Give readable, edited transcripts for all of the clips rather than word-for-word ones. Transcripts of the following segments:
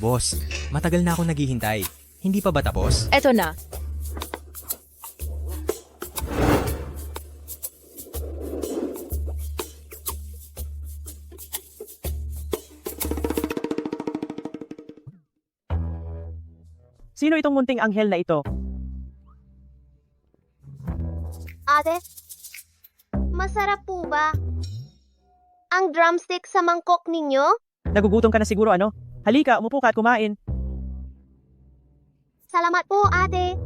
Boss, matagal na akong naghihintay. Hindi pa ba tapos? Eto na. Sino itong munting anghel na ito? Ate, masarap po ba ang drumstick sa mangkok ninyo? Nagugutom ka na siguro ano? Halika, umupo ka at kumain. Salamat po, ate.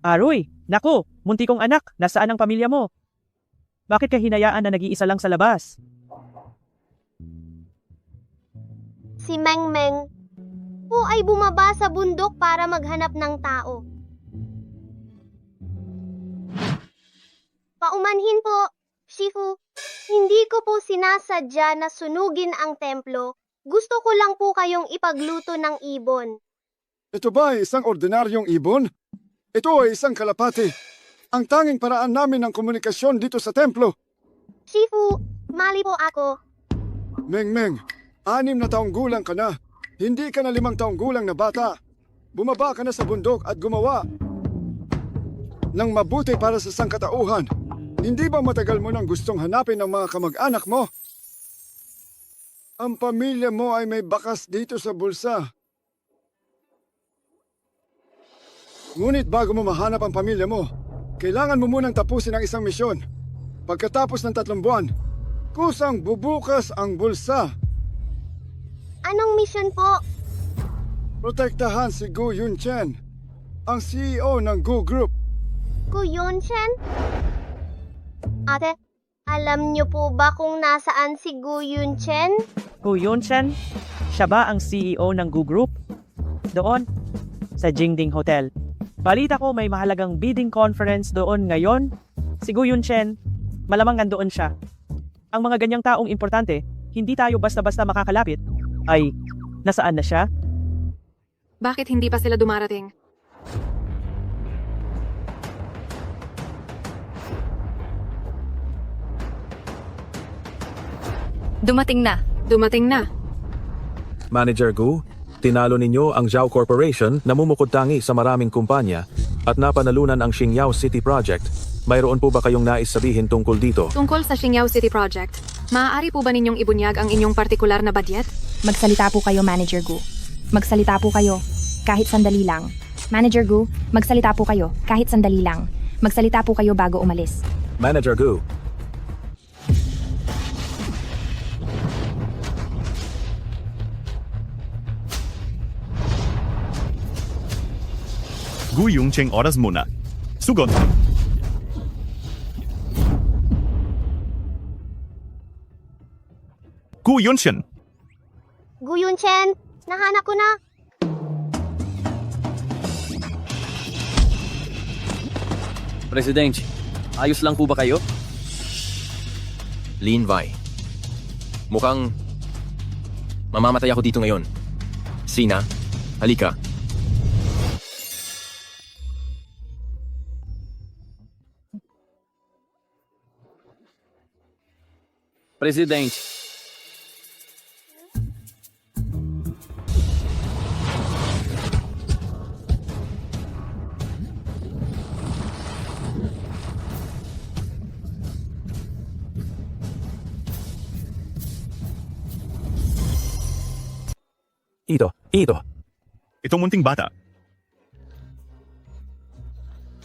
Aroy, naku, munti kong anak, nasaan ang pamilya mo? Bakit ka hinayaan na nag-iisa lang sa labas? Si Meng Meng po ay bumaba sa bundok para maghanap ng tao. Paumanhin po, Shifu. Hindi ko po sinasadya na sunugin ang templo. Gusto ko lang po kayong ipagluto ng ibon. Ito ba ay isang ordinaryong ibon? Ito ay isang kalapati. Ang tanging paraan namin ng komunikasyon dito sa templo. Shifu, mali po ako. Meng Meng, 6 na taong gulang ka na. Hindi ka na 5 taong gulang na bata. Bumaba ka na sa bundok at gumawa ng mabuti para sa sangkatauhan. Hindi ba matagal mo nang gustong hanapin ang mga kamag-anak mo? Ang pamilya mo ay may bakas dito sa bulsa. Ngunit bago mo mahanap ang pamilya mo, kailangan mo munang tapusin ang isang misyon. Pagkatapos ng 3 buwan, kusang bubukas ang bulsa. Anong mission po? Protektahan si Gu Yunchen, ang CEO ng Gu Group. Gu Yunchen? Ate, alam niyo po ba kung nasaan si Gu Yunchen? Gu Yunchen, siya ba ang CEO ng Gu Group? Doon, sa Jingding Hotel. Balita ko may mahalagang bidding conference doon ngayon. Si Gu Yunchen, malamang nandoon siya. Ang mga ganyang taong importante, hindi tayo basta-basta makakalapit. Ay, nasaan na siya? Bakit hindi pa sila dumarating? Dumating na. Dumating na. Manager Gu, tinalo ninyo ang Zhao Corporation na mumukod-tangi sa maraming kumpanya at napanalunan ang Xingyao City Project. Mayroon po ba kayong nais sabihin tungkol dito? Tungkol sa Xingyao City Project, maaari po ba ninyong ibunyag ang inyong partikular na budget? Magsalita po kayo, Manager Gu. Magsalita po kayo, kahit sandali lang. Manager Gu, magsalita po kayo, kahit sandali lang. Magsalita po kayo bago umalis. Manager Gu, Gu Yunchen oras muna. Sugot. Gu Yunchen. Gu Yunchen, nahanap ko na. Presidente, ayos lang po ba kayo? Lin Vai. Mukhang mamamatay ako dito ngayon. Sina, halika. Presidente, ito. Itong munting bata.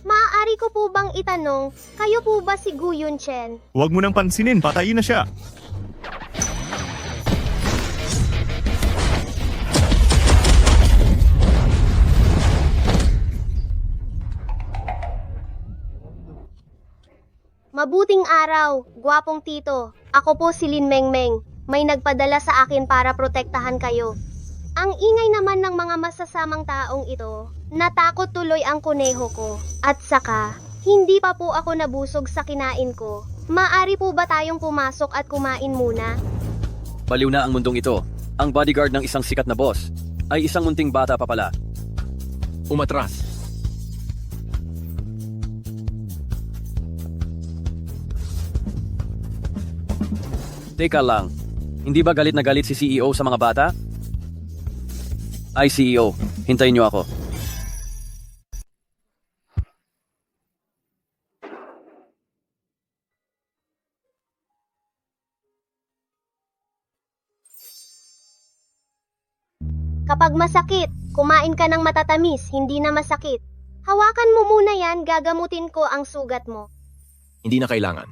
Maaari ko po bang itanong, kayo po ba si Gu Yunchen? Huwag mo nang pansinin, patayin na siya. Mabuting araw, gwapong tito. Ako po si Lin Meng Meng. May nagpadala sa akin para protektahan kayo. Ang ingay naman ng mga masasamang taong ito, natakot tuloy ang kuneho ko. At saka, hindi pa po ako nabusog sa kinain ko. Maari po ba tayong pumasok at kumain muna? baliw na ang mundong ito. Ang bodyguard ng isang sikat na boss. ay isang munting bata pa pala. Umatras. Teka lang, hindi ba galit na galit si CEO sa mga bata? Ay CEO, hintayin niyo ako. Kapag masakit, kumain ka ng matatamis, hindi na masakit. Hawakan mo muna yan, gagamutin ko ang sugat mo. Hindi na kailangan.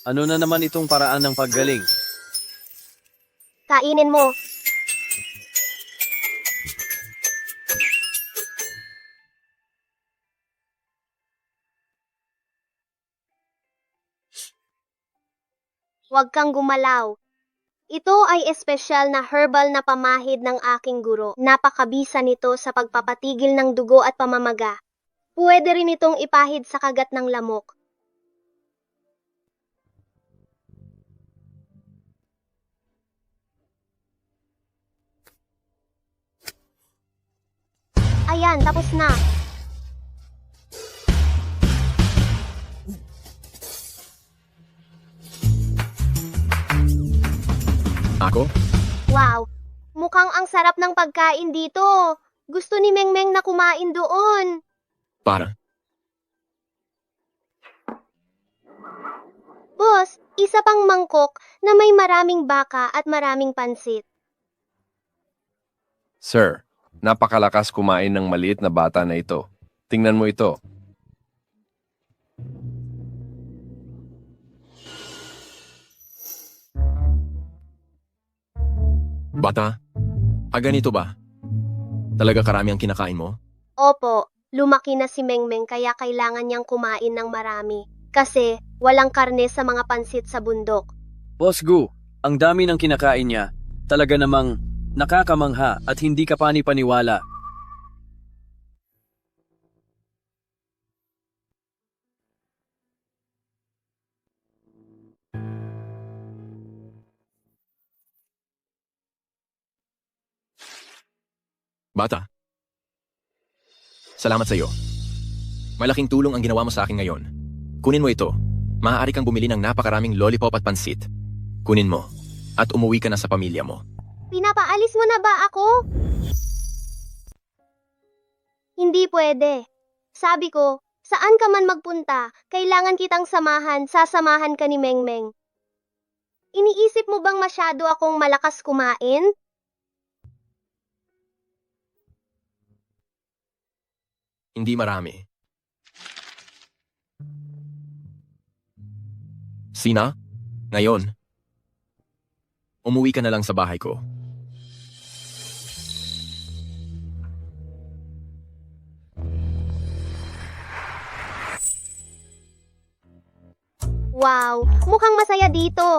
Ano na naman itong paraan ng paggaling? Kainin mo. Huwag kang gumalaw. Ito ay espesyal na herbal na pamahid ng aking guro. Napakabisa nito sa pagpapatigil ng dugo at pamamaga. Pwede rin itong ipahid sa kagat ng lamok. Ayan, tapos na. Ako? Wow, mukhang ang sarap ng pagkain dito. Gusto ni Mengmeng na kumain doon. Para. Boss, isa pang mangkok na may maraming baka at maraming pansit. Sir, napakalakas kumain ng maliit na bata na ito. Tingnan mo ito. Bata? Ganito ba? Talaga karami ang kinakain mo? Opo, lumaki na si Mengmeng kaya kailangan niyang kumain ng marami. Kasi walang karne sa mga pansit sa bundok. Boss Gu, ang dami ng kinakain niya. Talaga namang nakakamangha at hindi ka pani-paniwala. Bata. Salamat sa iyo. Malaking tulong ang ginawa mo sa akin ngayon. Kunin mo ito. Maaari kang bumili ng napakaraming lollipop at pansit. Kunin mo. At umuwi ka na sa pamilya mo. Pinapaalis mo na ba ako? Hindi pwede. Sabi ko, saan ka man magpunta, kailangan kitang samahan, sasamahan ka ni Mengmeng. Iniisip mo bang masyado akong malakas kumain? Hindi marami. Sina? Ngayon? Umuwi ka na lang sa bahay ko. Wow, mukhang masaya dito.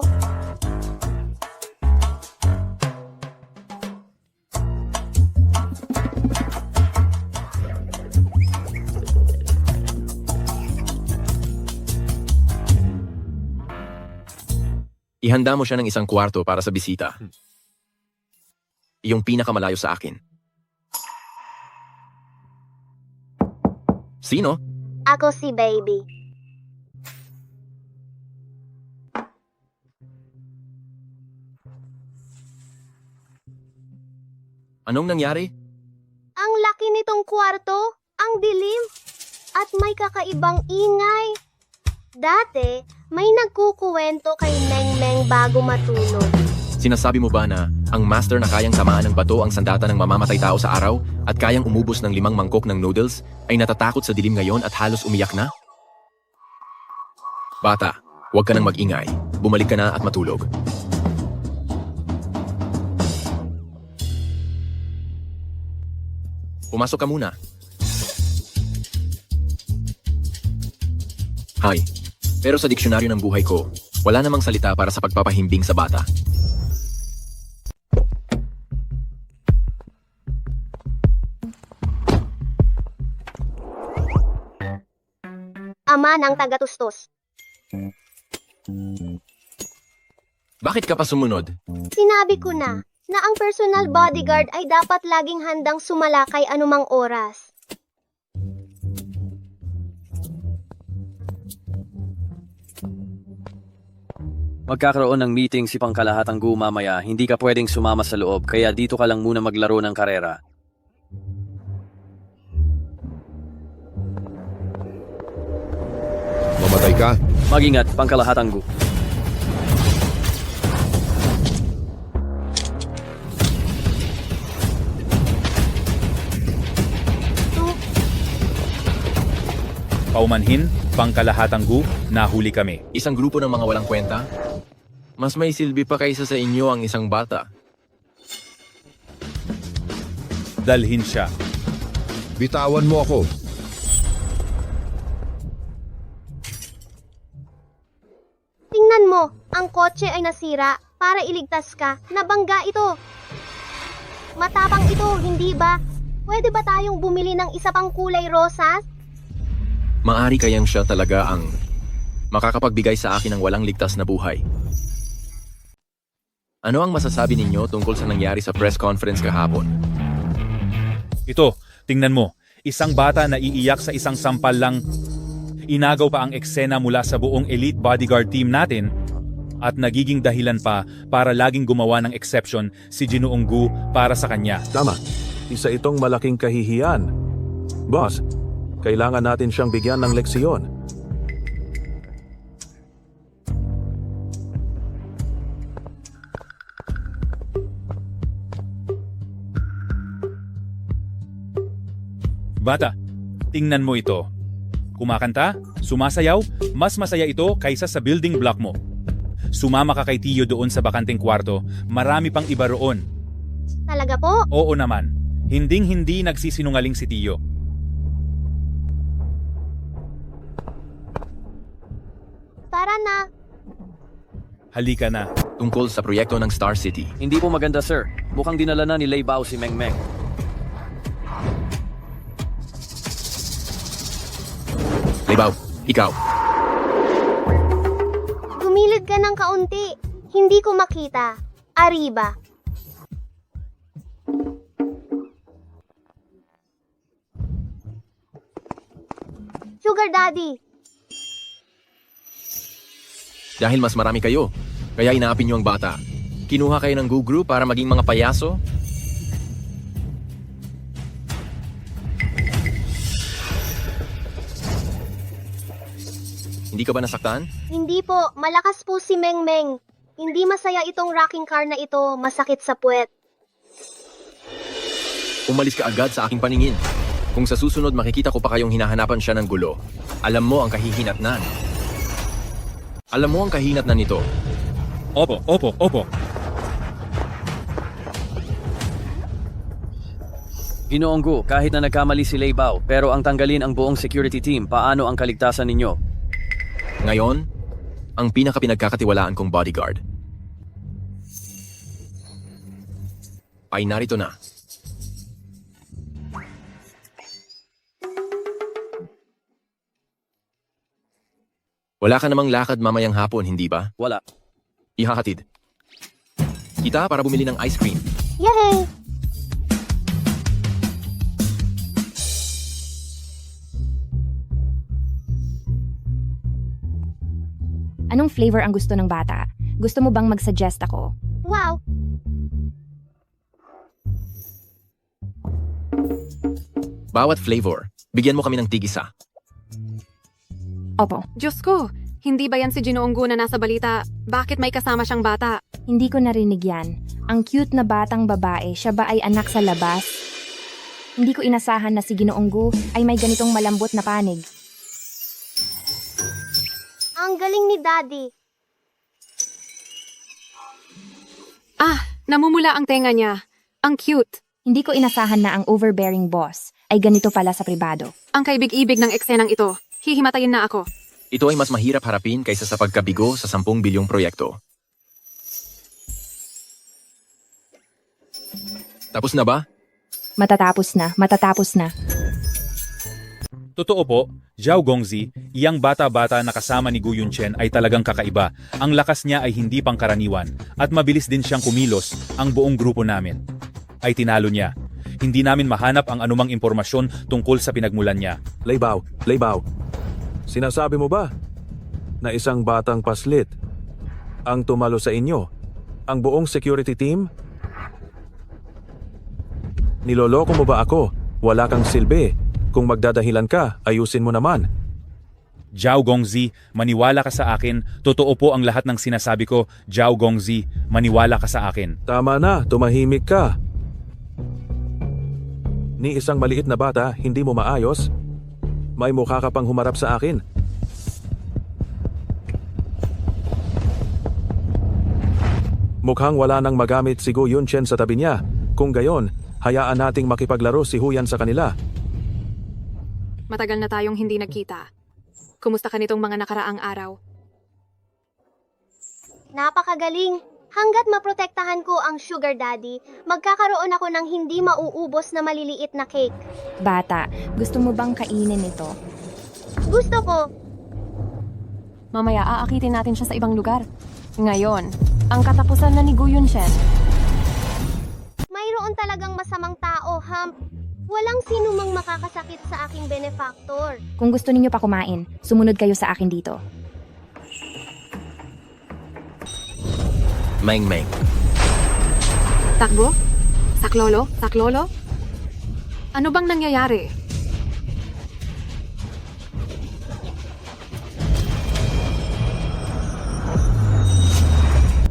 Ihanda mo siya ng isang kwarto para sa bisita. Iyong pinakamalayo sa akin. Sino? Ako si Baby. Anong nangyari? Ang laki nitong kwarto, ang dilim, at may kakaibang ingay. Dati, may nagkukuwento kay Mengmeng bago matulog. Sinasabi mo ba na ang master na kayang samaan ng bato ang sandata ng mamamatay tao sa araw at kayang umubos ng 5 mangkok ng noodles ay natatakot sa dilim ngayon at halos umiyak na? Bata, huwag ka nang mag-ingay. Bumalik ka na at matulog. Pumasok ka muna. Hi. Pero sa diksyonaryo ng buhay ko, wala namang salita para sa pagpapahimbing sa bata. Ama ng tagatustos. Bakit ka pa sumunod? Sinabi ko na, na ang personal bodyguard ay dapat laging handang sumalakay anumang oras. Magkakaroon ng meeting si Pangkalahatang Gu mamaya, hindi ka pwedeng sumama sa loob, kaya dito ka lang muna maglaro ng karera. Mamatay ka? Mag-ingat, Pangkalahatang Gu. Paumanhin, Pangkalahatang Gu, nahuli kami. Isang grupo ng mga walang kwenta? Mas may silbi pa kaysa sa inyo ang isang bata. Dalhin siya. Bitawan mo ako. Tingnan mo, ang kotse ay nasira. Para iligtas ka, nabangga ito. Matapang ito, hindi ba? Pwede ba tayong bumili ng isa pang kulay rosas? Maari kayang siya talaga ang makakapagbigay sa akin ng walang ligtas na buhay. Ano ang masasabi ninyo tungkol sa nangyari sa press conference kahapon? Ito, tingnan mo. Isang bata na iiyak sa isang sampal lang. Inagaw pa ang eksena mula sa buong elite bodyguard team natin at nagiging dahilan pa para laging gumawa ng exception si Ginoong Gu para sa kanya. Tama. Isa itong malaking kahihiyan. Boss, kailangan natin siyang bigyan ng leksyon. Bata, tingnan mo ito. Kumakanta, sumasayaw, mas masaya ito kaysa sa building block mo. Sumama ka kay Tiyo doon sa bakanteng kwarto, marami pang iba roon. Talaga po? Oo naman, hinding-hindi nagsisinungaling si Tiyo. Tara na. Halika na. Tungkol sa proyekto ng Star City. Hindi po maganda, sir. Mukhang dinala na ni Lei Bao si Meng Meng. Libaw, ikaw. Gumilid ka ng kaunti. Hindi ko makita. Arriba. Sugar Daddy. Dahil mas marami kayo, kaya inaapin niyo ang bata. Kinuha kayo ng Gu Group para maging mga payaso? Hindi ka ba nasaktan? Hindi po, malakas po si Meng Meng. Hindi masaya itong rocking car na ito, masakit sa puwet. Umalis ka agad sa aking paningin. Kung sa susunod makikita ko pa kayong hinahanapan siya ng gulo, alam mo ang kahihinatnan. Alam mo ang kahinatnan nito. Opo. Ginoong Gu, kahit na nagkamali si Lei Bao, pero ang tanggalin ang buong security team, paano ang kaligtasan ninyo? Ngayon, ang pinakapinagkakatiwalaan kong bodyguard ay narito na. Wala ka namang lakad mamayang hapon, hindi ba? Wala. Ihahatid. Kita para bumili ng ice cream. Yay! Anong flavor ang gusto ng bata? Gusto mo bang mag-suggest ako? Wow! Bawat flavor, bigyan mo kami ng tig-isa. Opo. Diyos ko, hindi ba yan si Ginoong Gu na nasa balita? Bakit may kasama siyang bata? Hindi ko narinig yan. Ang cute na batang babae, siya ba ay anak sa labas? Hindi ko inasahan na si Ginoong Gu ay may ganitong malambot na panig. Ang galing ni Daddy. Ah, namumula ang tenga niya. Ang cute. Hindi ko inasahan na ang overbearing boss ay ganito pala sa pribado. Ang kaibig-ibig ng eksenang ito. Hihimatayin na ako. Ito ay mas mahirap harapin kaysa sa pagkabigo sa 10 bilyong proyekto. Tapos na ba? Matatapos na. Totoo po, Zhao Gongzi, iyang bata-bata na kasama ni Gu Yunchen ay talagang kakaiba. Ang lakas niya ay hindi pangkaraniwan at mabilis din siyang kumilos. Ang buong grupo namin ay tinalo niya. Hindi namin mahanap ang anumang impormasyon tungkol sa pinagmulan niya. Leibaw, sinasabi mo ba na isang batang paslit ang tumalo sa inyo? Ang buong security team? Niloloko mo ba ako? Wala kang silbi. Kung magdadahilan ka, ayusin mo naman. Zhao Gongzi, maniwala ka sa akin. Totoo po ang lahat ng sinasabi ko. Zhao Gongzi, maniwala ka sa akin. Tama na, tumahimik ka. Ni isang maliit na bata, hindi mo maayos? May mukha ka pang humarap sa akin. Mukhang wala nang magamit si Gu Yunchen sa tabi niya. Kung gayon, hayaan nating makipaglaro si Huyan sa kanila. Matagal na tayong hindi nagkita. Kumusta ka nitong mga nakaraang araw? Napakagaling! Hanggat maprotektahan ko ang sugar daddy, magkakaroon ako ng hindi mauubos na maliliit na cake. Bata, gusto mo bang kainin ito? Gusto ko! Mamaya aakitin natin siya sa ibang lugar. Ngayon, ang katapusan na ni Gu Yunchen. Mayroon talagang masamang tao, Hump. Walang sino mang makakasakit sa aking benefactor. Kung gusto ninyo pa kumain, sumunod kayo sa akin dito. Meng Meng. Takbo? Saklolo? Saklolo? Ano bang nangyayari?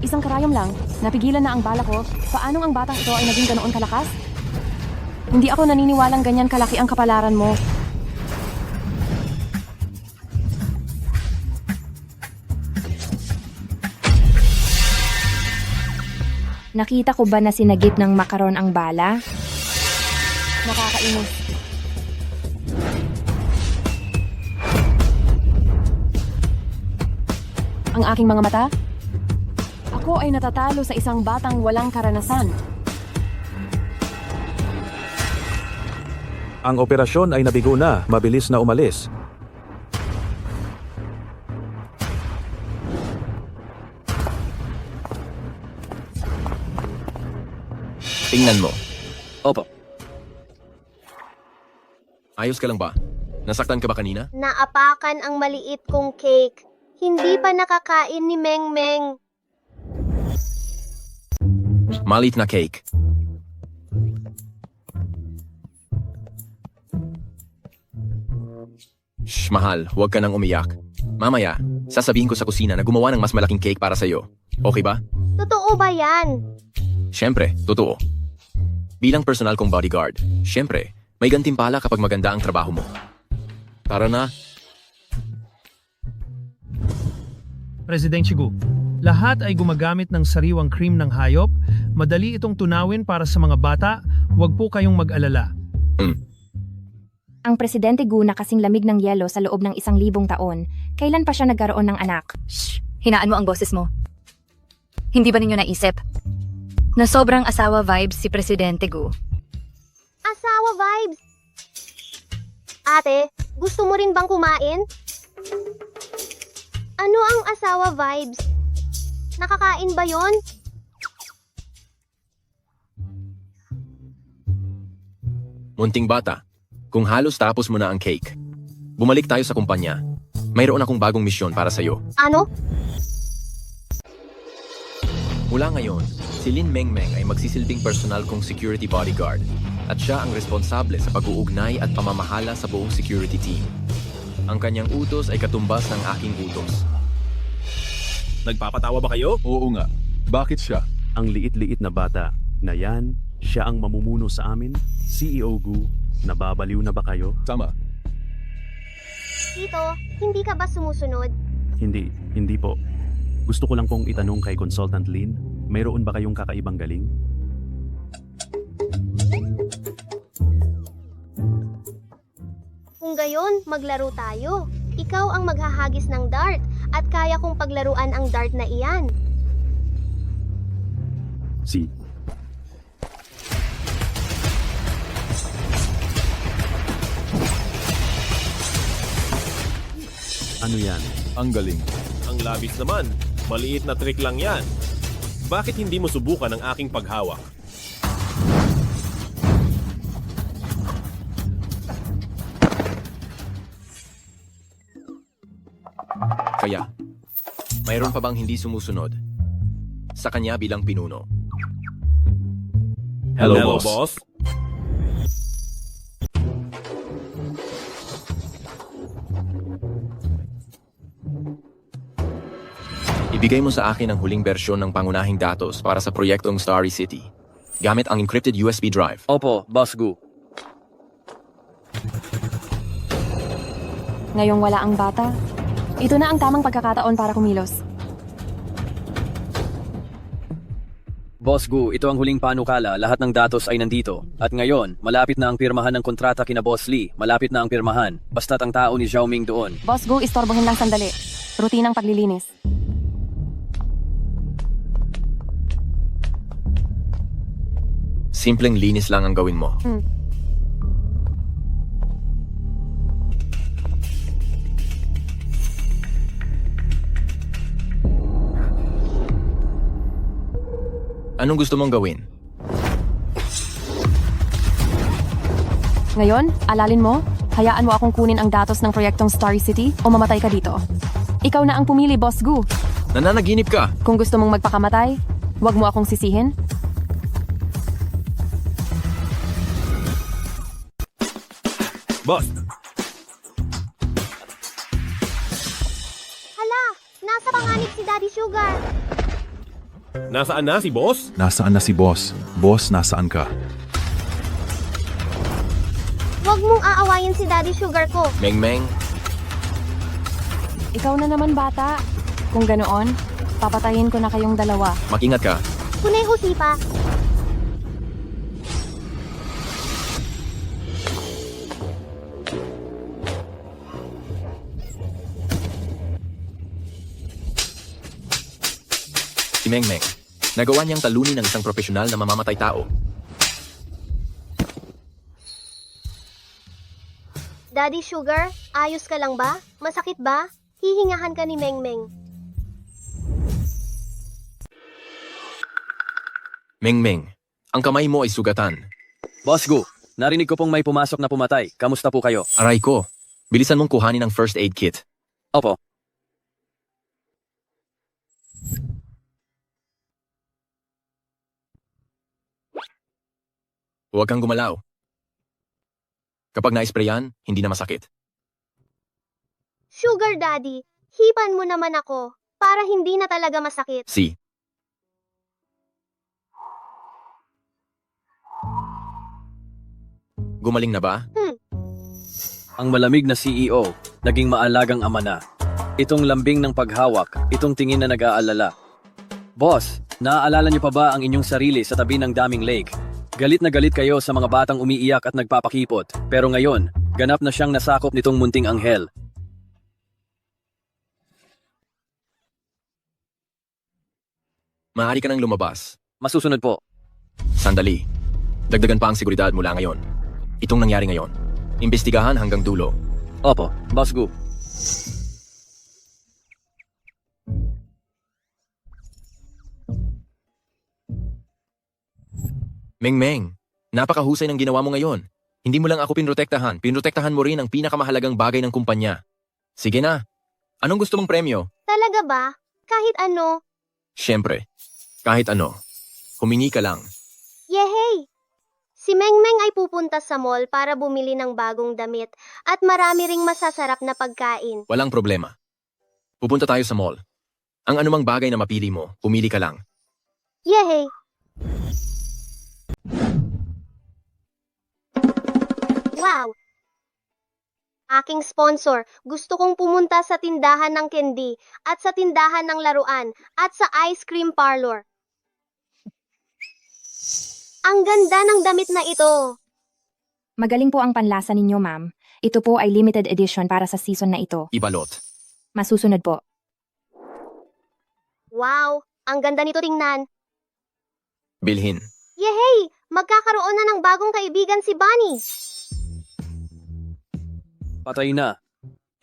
Isang karayom lang. Napigilan na ang bala ko. Paanong ang batang ito ay naging ganoon kalakas? Hindi ako naniniwalang ganyan kalaki ang kapalaran mo. Nakita ko ba na sinagip ng makaron ang bala? Nakakainis. Ang aking mga mata? Ako ay natatalo sa isang batang walang karanasan. Ang operasyon ay nabigo na, mabilis na umalis. Tingnan mo. Opo. Ayos ka lang ba? Nasaktan ka ba kanina? Naapakan ang maliit kong cake. Hindi pa nakakain ni Meng Meng. Malit na cake. Shh, mahal. Huwag ka nang umiyak. Mamaya, sasabihin ko sa kusina na gumawa ng mas malaking cake para sa'yo. Okay ba? Totoo ba yan? Siyempre, totoo. Bilang personal kong bodyguard, siyempre, may gantimpala kapag maganda ang trabaho mo. Tara na. President Gu, lahat ay gumagamit ng sariwang cream ng hayop. Madali itong tunawin para sa mga bata. Huwag po kayong mag-alala. Ang Presidente Gu na kasing lamig ng yelo sa loob ng 1,000 taon, kailan pa siya nagkaroon ng anak? Shh! Hinaan mo ang boses mo. Hindi ba ninyo naisip na sobrang asawa vibes si Presidente Gu? Asawa vibes! Ate, gusto mo rin bang kumain? Ano ang asawa vibes? Nakakain ba yon? Munting bata, kung halos tapos mo na ang cake, bumalik tayo sa kumpanya. Mayroon akong bagong misyon para sa'yo. Ano? Mula ngayon, si Lin Meng Meng ay magsisilbing personal kong security bodyguard at siya ang responsable sa pag-uugnay at pamamahala sa buong security team. Ang kanyang utos ay katumbas ng aking utos. Nagpapatawa ba kayo? Oo nga. Bakit siya? Ang liit-liit na bata na yan, siya ang mamumuno sa amin? CEO Gu, nababaliw na ba kayo? Tama. Tito, hindi ka ba sumusunod? Hindi po. Gusto ko lang pong itanong kay Consultant Lin, mayroon ba kayong kakaibang galing? Kung gayon, maglaro tayo. Ikaw ang maghahagis ng dart at kaya kong paglaruan ang dart na iyan. Si. Ano yan? Ang galing. Ang labis naman. Maliit na trick lang yan. Bakit hindi mo subukan ang aking paghawak? Kaya, mayroon pa bang hindi sumusunod sa kanya bilang pinuno? Hello, boss. Ibigay mo sa akin ang huling bersyon ng pangunahing datos para sa proyektong Starry City, gamit ang encrypted USB drive. Opo, Boss Gu. Ngayong wala ang bata, ito na ang tamang pagkakataon para kumilos. Boss Gu, ito ang huling panukala, lahat ng datos ay nandito. At ngayon, malapit na ang pirmahan ng kontrata kina Boss Lee, malapit na ang pirmahan. Basta't ang tao ni Xiaoming doon. Boss Gu, istorbohin lang sandali. Rutinang paglilinis. Simpleng linis lang ang gawin mo. Anong gusto mong gawin? Ngayon, alalin mo, hayaan mo akong kunin ang datos ng proyektong Starry City o mamatay ka dito. Ikaw na ang pumili, Boss Gu. Nananaginip ka! Kung gusto mong magpakamatay, huwag mo akong sisihin. Boss, Hala, nasa panganib si Daddy Sugar. nasaan na si boss? Nasaan na si boss? Boss, nasaan ka? Huwag mong aawayin si Daddy Sugar ko. Meng Meng, Ikaw na naman, bata. Kung ganoon, papatayin ko na kayong dalawa. mag-ingat ka. Kunay usipa. Si Meng Meng, nagawa niyang talunin ng isang profesional na mamamatay tao. Daddy Sugar, ayos ka lang ba? Masakit ba? Hihingahan ka ni Meng Meng. Meng Meng, ang kamay mo ay sugatan. Boss Gu, narinig ko pong may pumasok na pumatay. Kamusta po kayo? Aray ko, bilisan mong kuhanin ang first aid kit. Opo. Huwag kang gumalaw. Kapag na-sprayan, hindi na masakit. Sugar Daddy, hipan mo naman ako para hindi na talaga masakit. Si. Gumaling na ba? Ang malamig na CEO, naging maalagang ama na. Itong lambing ng paghawak, itong tingin na nag-aalala. Boss, naaalala niyo pa ba ang inyong sarili sa tabi ng daming lake? Galit na galit kayo sa mga batang umiiyak at nagpapakipot. Pero ngayon, ganap na siyang nasakop nitong munting anghel. Maaari ka nang lumabas. Masusunod po. Sandali. Dagdagan pa ang seguridad mula ngayon. Itong nangyari ngayon. Imbestigahan hanggang dulo. Opo, Boss Gu. Meng Meng, napakahusay ng ginawa mo ngayon. Hindi mo lang ako pinrotektahan, pinrotektahan mo rin ang pinakamahalagang bagay ng kumpanya. Sige na. Anong gusto mong premyo? Talaga ba? Kahit ano? Siyempre. Kahit ano. Humingi ka lang. Yehey! Si Meng Meng ay pupunta sa mall para bumili ng bagong damit at marami ring masasarap na pagkain. Walang problema. Pupunta tayo sa mall. Ang anumang bagay na mapili mo, pumili ka lang. Yehey! Wow! Aking sponsor, gusto kong pumunta sa tindahan ng candy at sa tindahan ng laruan at sa ice cream parlor. Ang ganda ng damit na ito. Magaling po ang panlasa ninyo, ma'am. Ito po ay limited edition para sa season na ito. Ibalot. Masusunod po. Wow, ang ganda nito tingnan. Bilhin. Yehey! Magkakaroon na ng bagong kaibigan si Bunny. Patay na.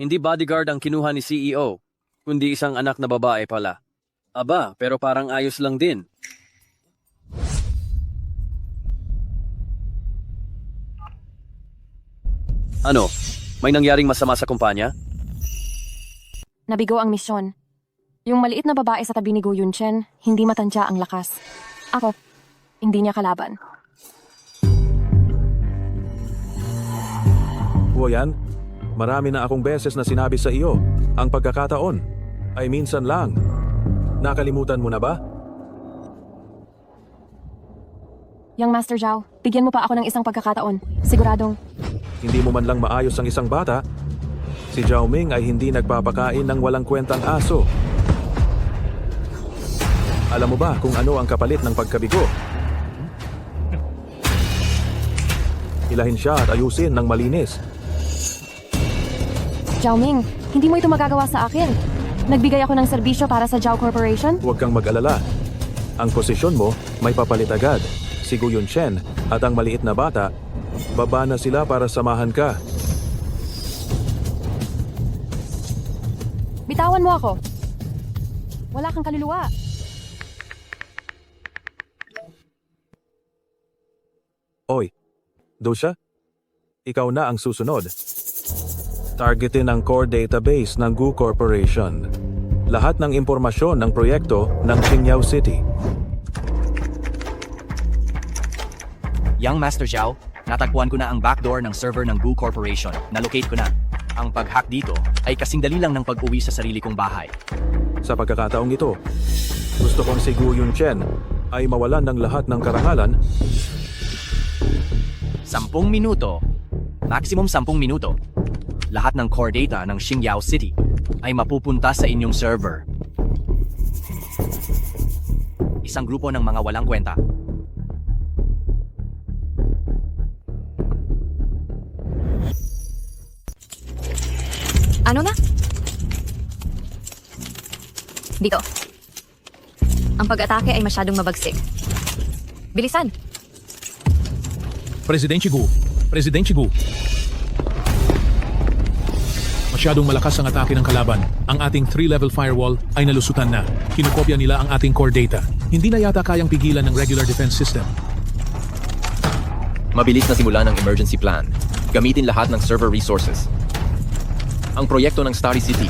Hindi bodyguard ang kinuha ni CEO, kundi isang anak na babae pala. Aba, pero parang ayos lang din. Ano? May nangyaring masama sa kumpanya? Nabigo ang misyon. Yung maliit na babae sa tabi ni Gu Yunchen, hindi matansya ang lakas. Ako, hindi niya kalaban. Yan, marami na akong beses na sinabi sa iyo, ang pagkakataon ay minsan lang. Nakalimutan mo na ba? Young Master Zhao, bigyan mo pa ako ng isang pagkakataon. Siguradong Hindi mo man lang maayos ang isang bata. Si Zhao Ming ay hindi nagpapakain ng walang kwentang aso. Alam mo ba kung ano ang kapalit ng pagkabigo? Ilahin siya at ayusin ng malinis. Zhao Ming, hindi mo ito magagawa sa akin. Nagbigay ako ng serbisyo para sa Zhao Corporation. Huwag kang mag-alala. Ang posisyon mo may papalit agad. Si Gu Yunchen at ang maliit na bata, baba na sila para samahan ka. Bitawan mo ako. Wala kang kaluluwa. Oy, Dosha, ikaw na ang susunod. Targetin ang core database ng Gu Corporation. Lahat ng impormasyon ng proyekto ng Qingyao City. Young Master Zhao, natagpuan ko na ang backdoor ng server ng Gu Corporation. Na-locate ko na. Ang pag-hack dito ay kasing dali lang ng pag-uwi sa sarili kong bahay. Sa pagkakataong ito, gusto kong si Gu Yunchen ay mawalan ng lahat ng karangalan. 10 minuto. Maximum 10 minuto. Lahat ng core data ng Qingyao City ay mapupunta sa inyong server. Isang grupo ng mga walang kwenta. Ano na? Dito. Ang pag-atake ay masyadong mabagsik. Bilisan! Presidente Gu. Presidente Gu. Masyadong malakas ang atake ng kalaban. Ang ating 3-level firewall ay nalusutan na. Kinukopya nila ang ating core data. Hindi na yata kayang pigilan ng regular defense system. Mabilis na simula ng emergency plan. Gamitin lahat ng server resources. Ang proyekto ng Starry City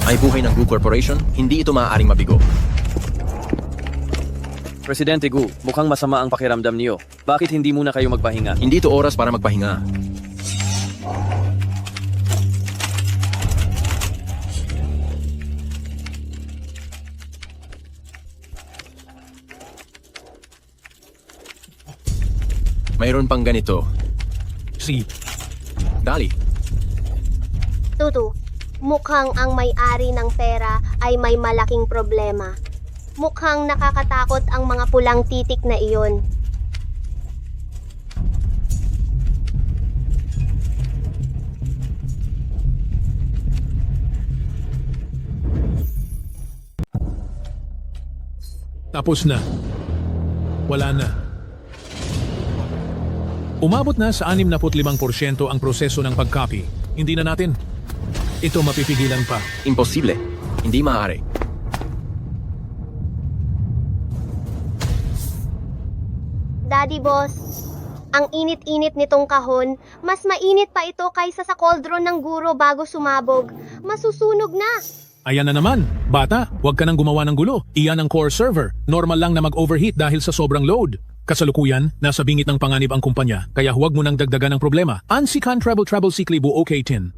ay buhay ng Gu Corporation, hindi ito maaaring mabigo. Presidente Gu, mukhang masama ang pakiramdam niyo. Bakit hindi muna kayo magpahinga? Hindi ito oras para magpahinga. Mayroon pang ganito. Dali. Tutu, mukhang ang may-ari ng pera ay may malaking problema. Mukhang nakakatakot ang mga pulang titik na iyon. Tapos na. Wala na. Umabot na sa 65% ang proseso ng pag-copy. Hindi na natin. Ito mapipigilan pa. Imposible. Hindi maaari. Daddy Boss, ang init-init nitong kahon, mas mainit pa ito kaysa sa cauldron ng guro bago sumabog. Masusunog na! Ayan na naman. Bata, huwag ka nang gumawa ng gulo. Iyan ang core server. Normal lang na mag-overheat dahil sa sobrang load. Kasalukuyan, nasa bingit ng panganib ang kumpanya, kaya huwag mo nang dagdagan ng problema. Ansikan travel siklibu okay tin.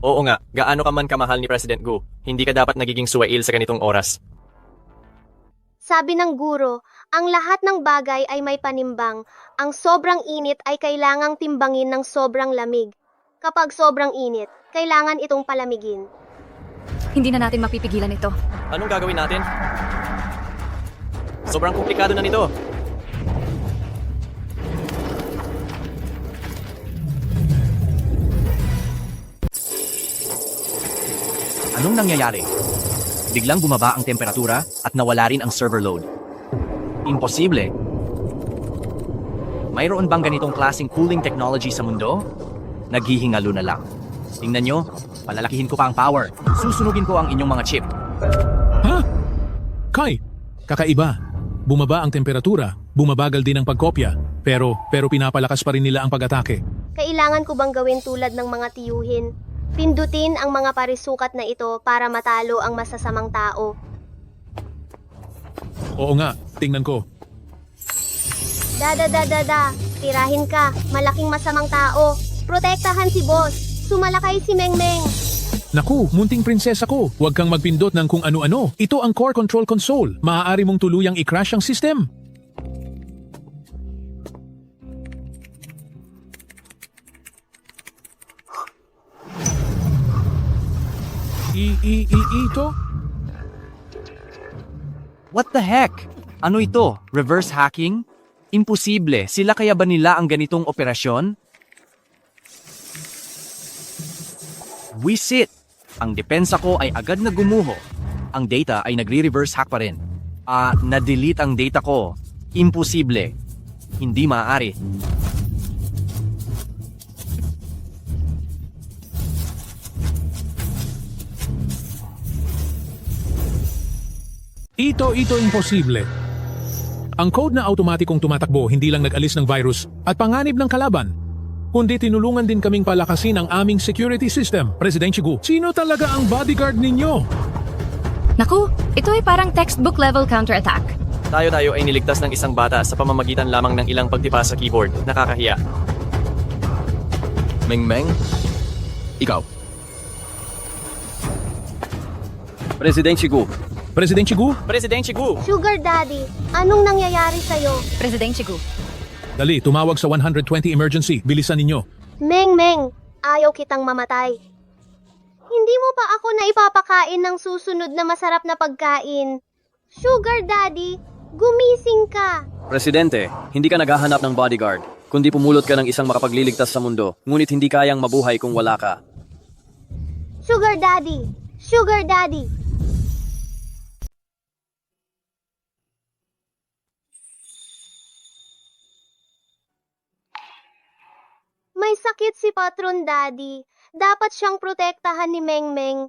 Oo nga, gaano ka man kamahal ni President Gu, hindi ka dapat nagiging suwail sa ganitong oras. Sabi ng guro, ang lahat ng bagay ay may panimbang. Ang sobrang init ay kailangang timbangin ng sobrang lamig. Kapag sobrang init, kailangan itong palamigin. Hindi na natin mapipigilan ito. Anong gagawin natin? Sobrang komplikado na nito. Anong nangyayari? Biglang bumaba ang temperatura at nawala rin ang server load. Imposible. Mayroon bang ganitong klaseng cooling technology sa mundo? Naghihingalo na lang. Tingnan nyo, palalakihin ko pa ang power. Susunugin ko ang inyong mga chip. Ha? Kai, kakaiba. Bumaba ang temperatura, bumabagal din ang pagkopya, pero pinapalakas pa rin nila ang pag-atake. Kailangan ko bang gawin tulad ng mga tiyuhin? Pindutin ang mga parisukat na ito para matalo ang masasamang tao. Oo nga, tingnan ko. Tirahin ka, malaking masamang tao. Protektahan si boss. Sumalakay si Mengmeng. Naku, munting prinsesa ko, huwag kang magpindot ng kung ano-ano. Ito ang core control console. Maaari mong tuluyang i-crash ang system. Ito? What the heck? Ano ito? Reverse hacking? Imposible. Sila kaya ba nila ang ganitong operasyon? Wisit! Ang depensa ko ay agad na gumuho. Ang data ay nagre-reverse hack pa rin. Na-delete ang data ko. Imposible. Hindi maaari. Ito imposible. Ang code na automatikong tumatakbo hindi lang nag-alis ng virus at panganib ng kalaban, kundi tinulungan din kaming palakasin ang aming security system. President Chigu, sino talaga ang bodyguard ninyo? Naku, ito ay parang textbook level counterattack. Tayo ay niligtas ng isang bata sa pamamagitan lamang ng ilang pagtipa sa keyboard. Nakakahiya. Mengmeng, ikaw. President Chigu. President Chigu? President Chigu! Sugar Daddy, anong nangyayari sa'yo? President Chigu. Dali, tumawag sa 120 emergency. Bilisan ninyo. Mengmeng, ayaw kitang mamatay. Hindi mo pa ako na ipapakain ng susunod na masarap na pagkain. Sugar Daddy, gumising ka. Presidente, hindi ka naghahanap ng bodyguard, kundi pumulot ka ng isang makapagliligtas sa mundo, ngunit hindi kayang mabuhay kung wala ka. Sugar Daddy, Sugar Daddy. May sakit si Patron Daddy. Dapat siyang protektahan ni Mengmeng.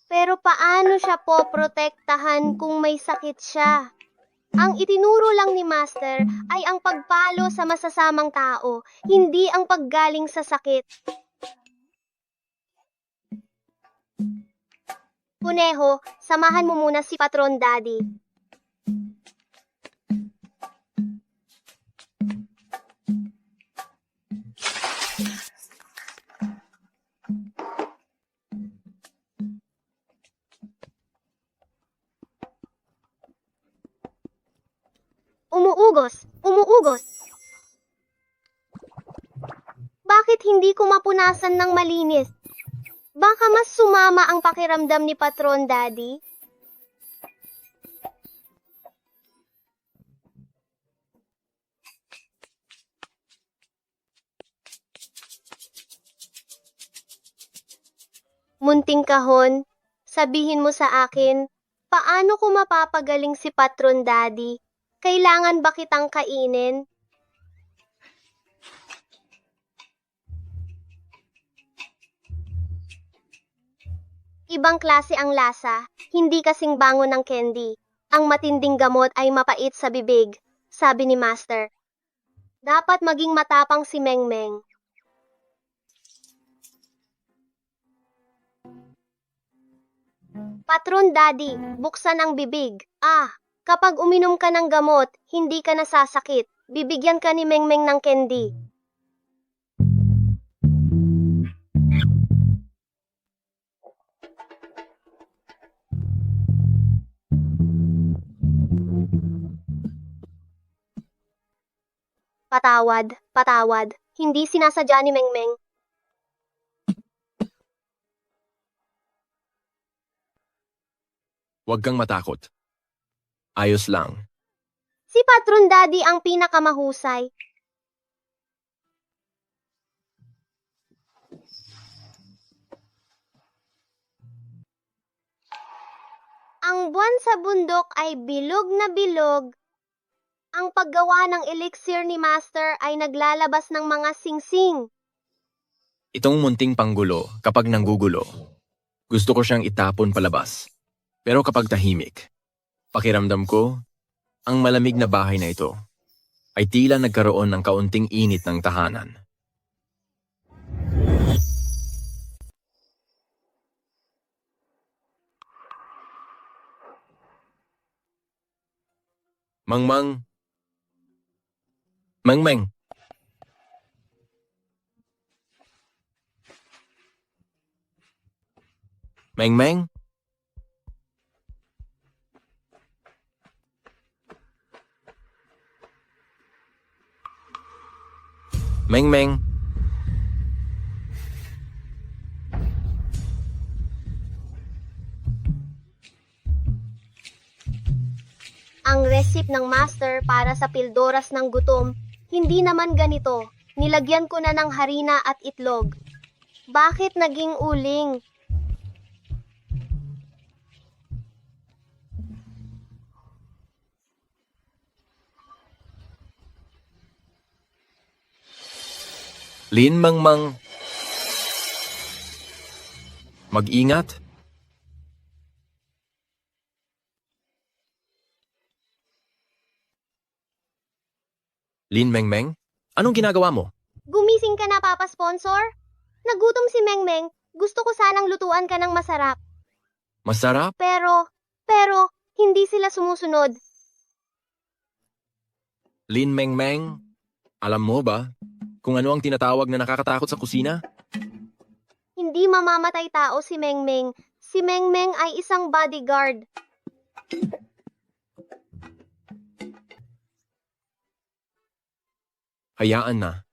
Pero paano siya poprotektahan kung may sakit siya? Ang itinuro lang ni Master ay ang pagpalo sa masasamang tao, hindi ang paggaling sa sakit. Kuneho, samahan mo muna si Patron Daddy. Umuugos. Bakit hindi ko mapunasan ng malinis? Baka mas sumama ang pakiramdam ni Patron Daddy? Munting kahon, sabihin mo sa akin, paano ko mapapagaling si Patron Daddy? Kailangan ba kitang kainin? Ibang klase ang lasa, hindi kasing bango ng candy. Ang matinding gamot ay mapait sa bibig, sabi ni Master. Dapat maging matapang si Mengmeng. Patron Daddy, buksan ang bibig. Kapag uminom ka ng gamot, hindi ka nasasakit. Bibigyan ka ni Mengmeng ng candy. Patawad. Hindi sinasadya ni Mengmeng. Huwag kang matakot. Ayos lang. Si Patron Daddy ang pinakamahusay. Ang buwan sa bundok ay bilog na bilog. Ang paggawa ng elixir ni Master ay naglalabas ng mga singsing. Itong munting panggulo kapag nanggugulo, gusto ko siyang itapon palabas. Pero kapag tahimik, pakiramdam ko, ang malamig na bahay na ito ay tila nagkaroon ng kaunting init ng tahanan. Mangmang. Mangmang. Mangmang. Mangmang. Ang recipe ng master para sa pildoras ng gutom, hindi naman ganito. Nilagyan ko na ng harina at itlog. Bakit naging uling? Lin Mangmang. Mag-ingat. Lin Mengmeng, anong ginagawa mo? Gumising ka na, Papa Sponsor? Nagutom si Mengmeng. Gusto ko sanang lutuan ka ng masarap. Masarap? Pero, hindi sila sumusunod. Lin Mengmeng, alam mo ba kung ano ang tinatawag na nakakatakot sa kusina? Hindi mamamatay tao si Mengmeng. Si Mengmeng ay isang bodyguard. Hayaan na.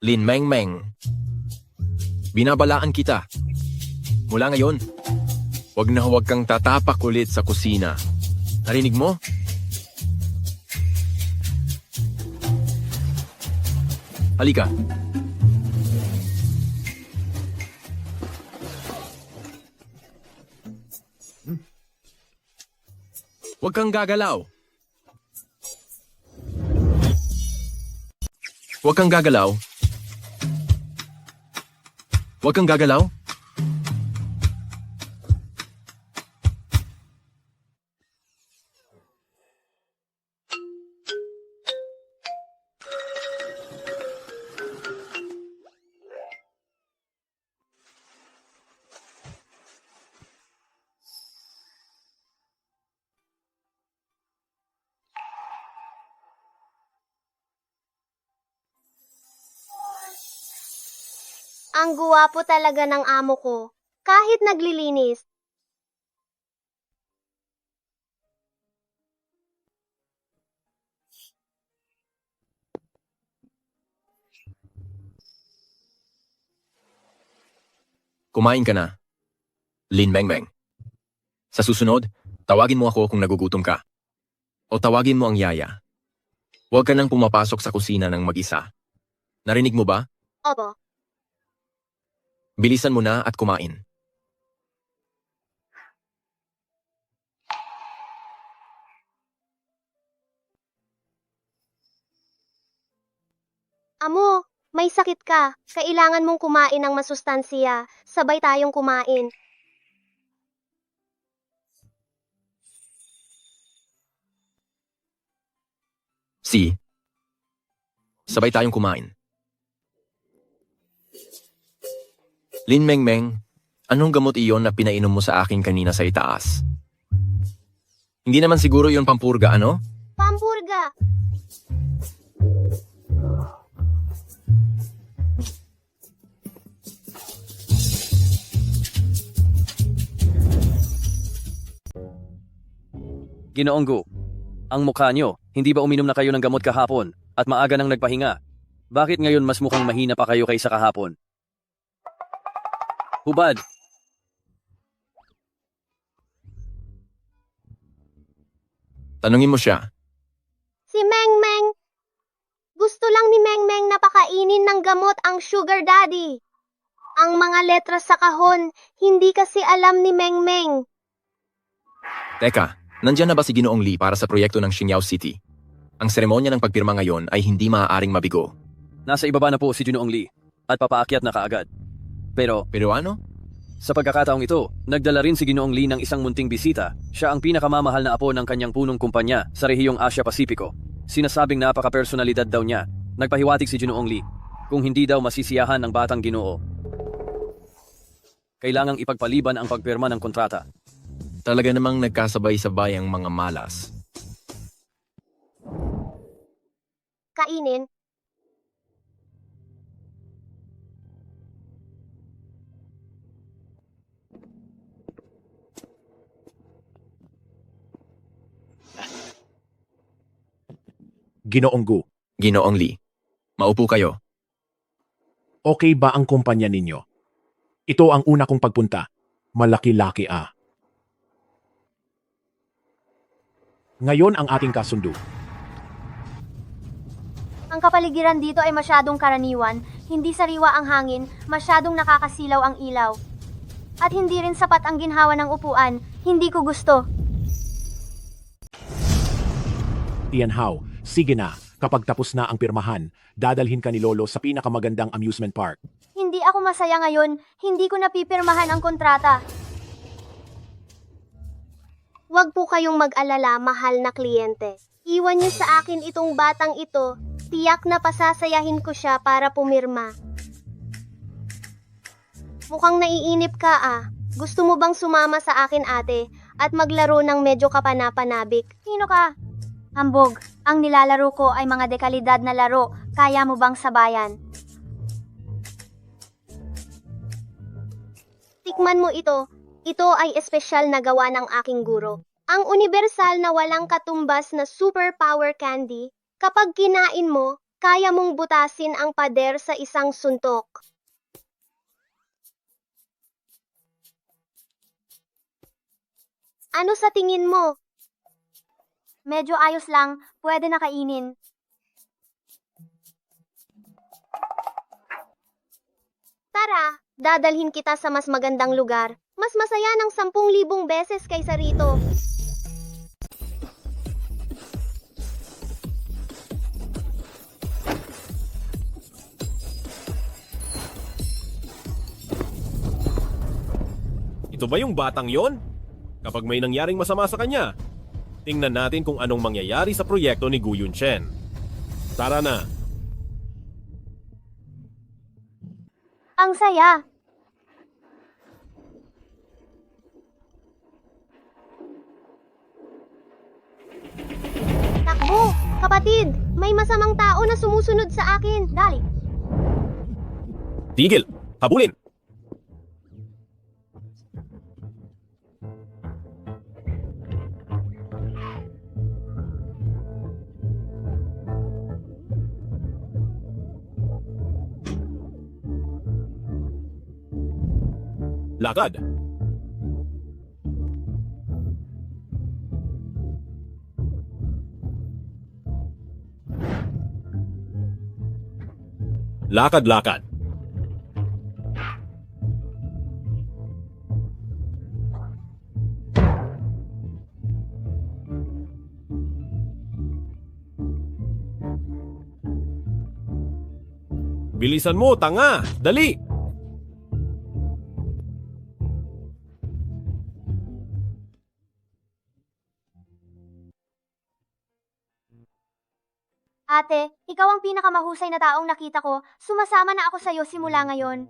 Lin Mengmeng, binabalaan kita. Mula ngayon, huwag kang tatapak ulit sa kusina. Narinig mo? Halika. Huwag kang gagalaw. Huwag kang gagalaw. Huwag kang gagalaw. Ang guwapo talaga ng amo ko, kahit naglilinis. Kumain ka na. Lin Mengmeng. Sa susunod, tawagin mo ako kung nagugutom ka. O tawagin mo ang yaya. Huwag ka nang pumapasok sa kusina ng mag-isa. Narinig mo ba? Opo. Bilisan mo na at kumain. Amo, may sakit ka. Kailangan mong kumain ng masustansiya. Sabay tayong kumain. Sabay tayong kumain. Lin Mengmeng, anong gamot iyon na pinainom mo sa akin kanina sa itaas? Hindi naman siguro yun pampurga, ano? Pampurga. Ginoong Gu, ang mukha nyo, hindi ba uminom na kayo ng gamot kahapon at maaga nang nagpahinga? Bakit ngayon mas mukhang mahina pa kayo kaysa kahapon? Hubad! Tanungin mo siya. Si Mengmeng. Gusto lang ni Mengmeng na pakainin ng gamot ang sugar daddy. Ang mga letra sa kahon, hindi kasi alam ni Mengmeng. Teka, nandyan na ba si Ginoong Lee para sa proyekto ng Xingyao City? Ang seremonya ng pagpirma ngayon ay hindi maaaring mabigo. Nasa ibaba na po si Ginoong Lee. at papaakyat na kaagad. Pero ano? Sa pagkakataong ito, nagdala rin si Ginoong Lee ng isang munting bisita. Siya ang pinakamamahal na apo ng kanyang punong kumpanya sa rehiyong Asia-Pasipiko. Sinasabing napaka-personalidad daw niya. Nagpahiwatig si Ginoong Lee. Kung hindi daw masisiyahan ng batang Ginoo, kailangang ipagpaliban ang pagpirma ng kontrata. Talaga namang nagkasabay-sabay ang mga malas. Kainin. Ginoong Gu, Ginoong Lee, maupo kayo. okay ba ang kumpanya ninyo? Ito ang una kong pagpunta. Malaki-laki ah. Ngayon ang ating kasundo. Ang kapaligiran dito ay masyadong karaniwan, hindi sariwa ang hangin, masyadong nakakasilaw ang ilaw. At hindi rin sapat ang ginhawa ng upuan, hindi ko gusto. Tianhao, sige na, kapag tapos na ang pirmahan, dadalhin ka ni Lolo sa pinakamagandang amusement park. Hindi ako masaya ngayon, hindi ko napipirmahan ang kontrata. Huwag po kayong mag-alala, mahal na kliyente. Iwan niyo sa akin itong batang ito, tiyak na pasasayahin ko siya para pumirma. Mukhang naiinip ka ah. Gusto mo bang sumama sa akin ate, at maglaro ng medyo kapanapanabik? Sino ka? Hambog, ang nilalaro ko ay mga dekalidad na laro, kaya mo bang sabayan? Tikman mo ito. Ito ay espesyal na gawa ng aking guro. Ang universal na walang katumbas na superpower candy, kapag kinain mo, kaya mong butasin ang pader sa isang suntok. Ano sa tingin mo? Medyo ayos lang, pwede na kainin. Tara, dadalhin kita sa mas magandang lugar. Mas masaya ng 10,000 beses kaysa rito. Ito ba yung batang yon? Kapag may nangyaring masama sa kanya, tingnan natin kung anong mangyayari sa proyekto ni Gu Yunchen. Tara na! Ang saya! Takbo! Kapatid! May masamang tao na sumusunod sa akin! Dali! Tigil! Habulin! Lakad! Lakad-lakad! Bilisan mo, tanga! Dali! Ate, ikaw ang pinakamahusay na taong nakita ko. Sumasama na ako sa'yo simula ngayon.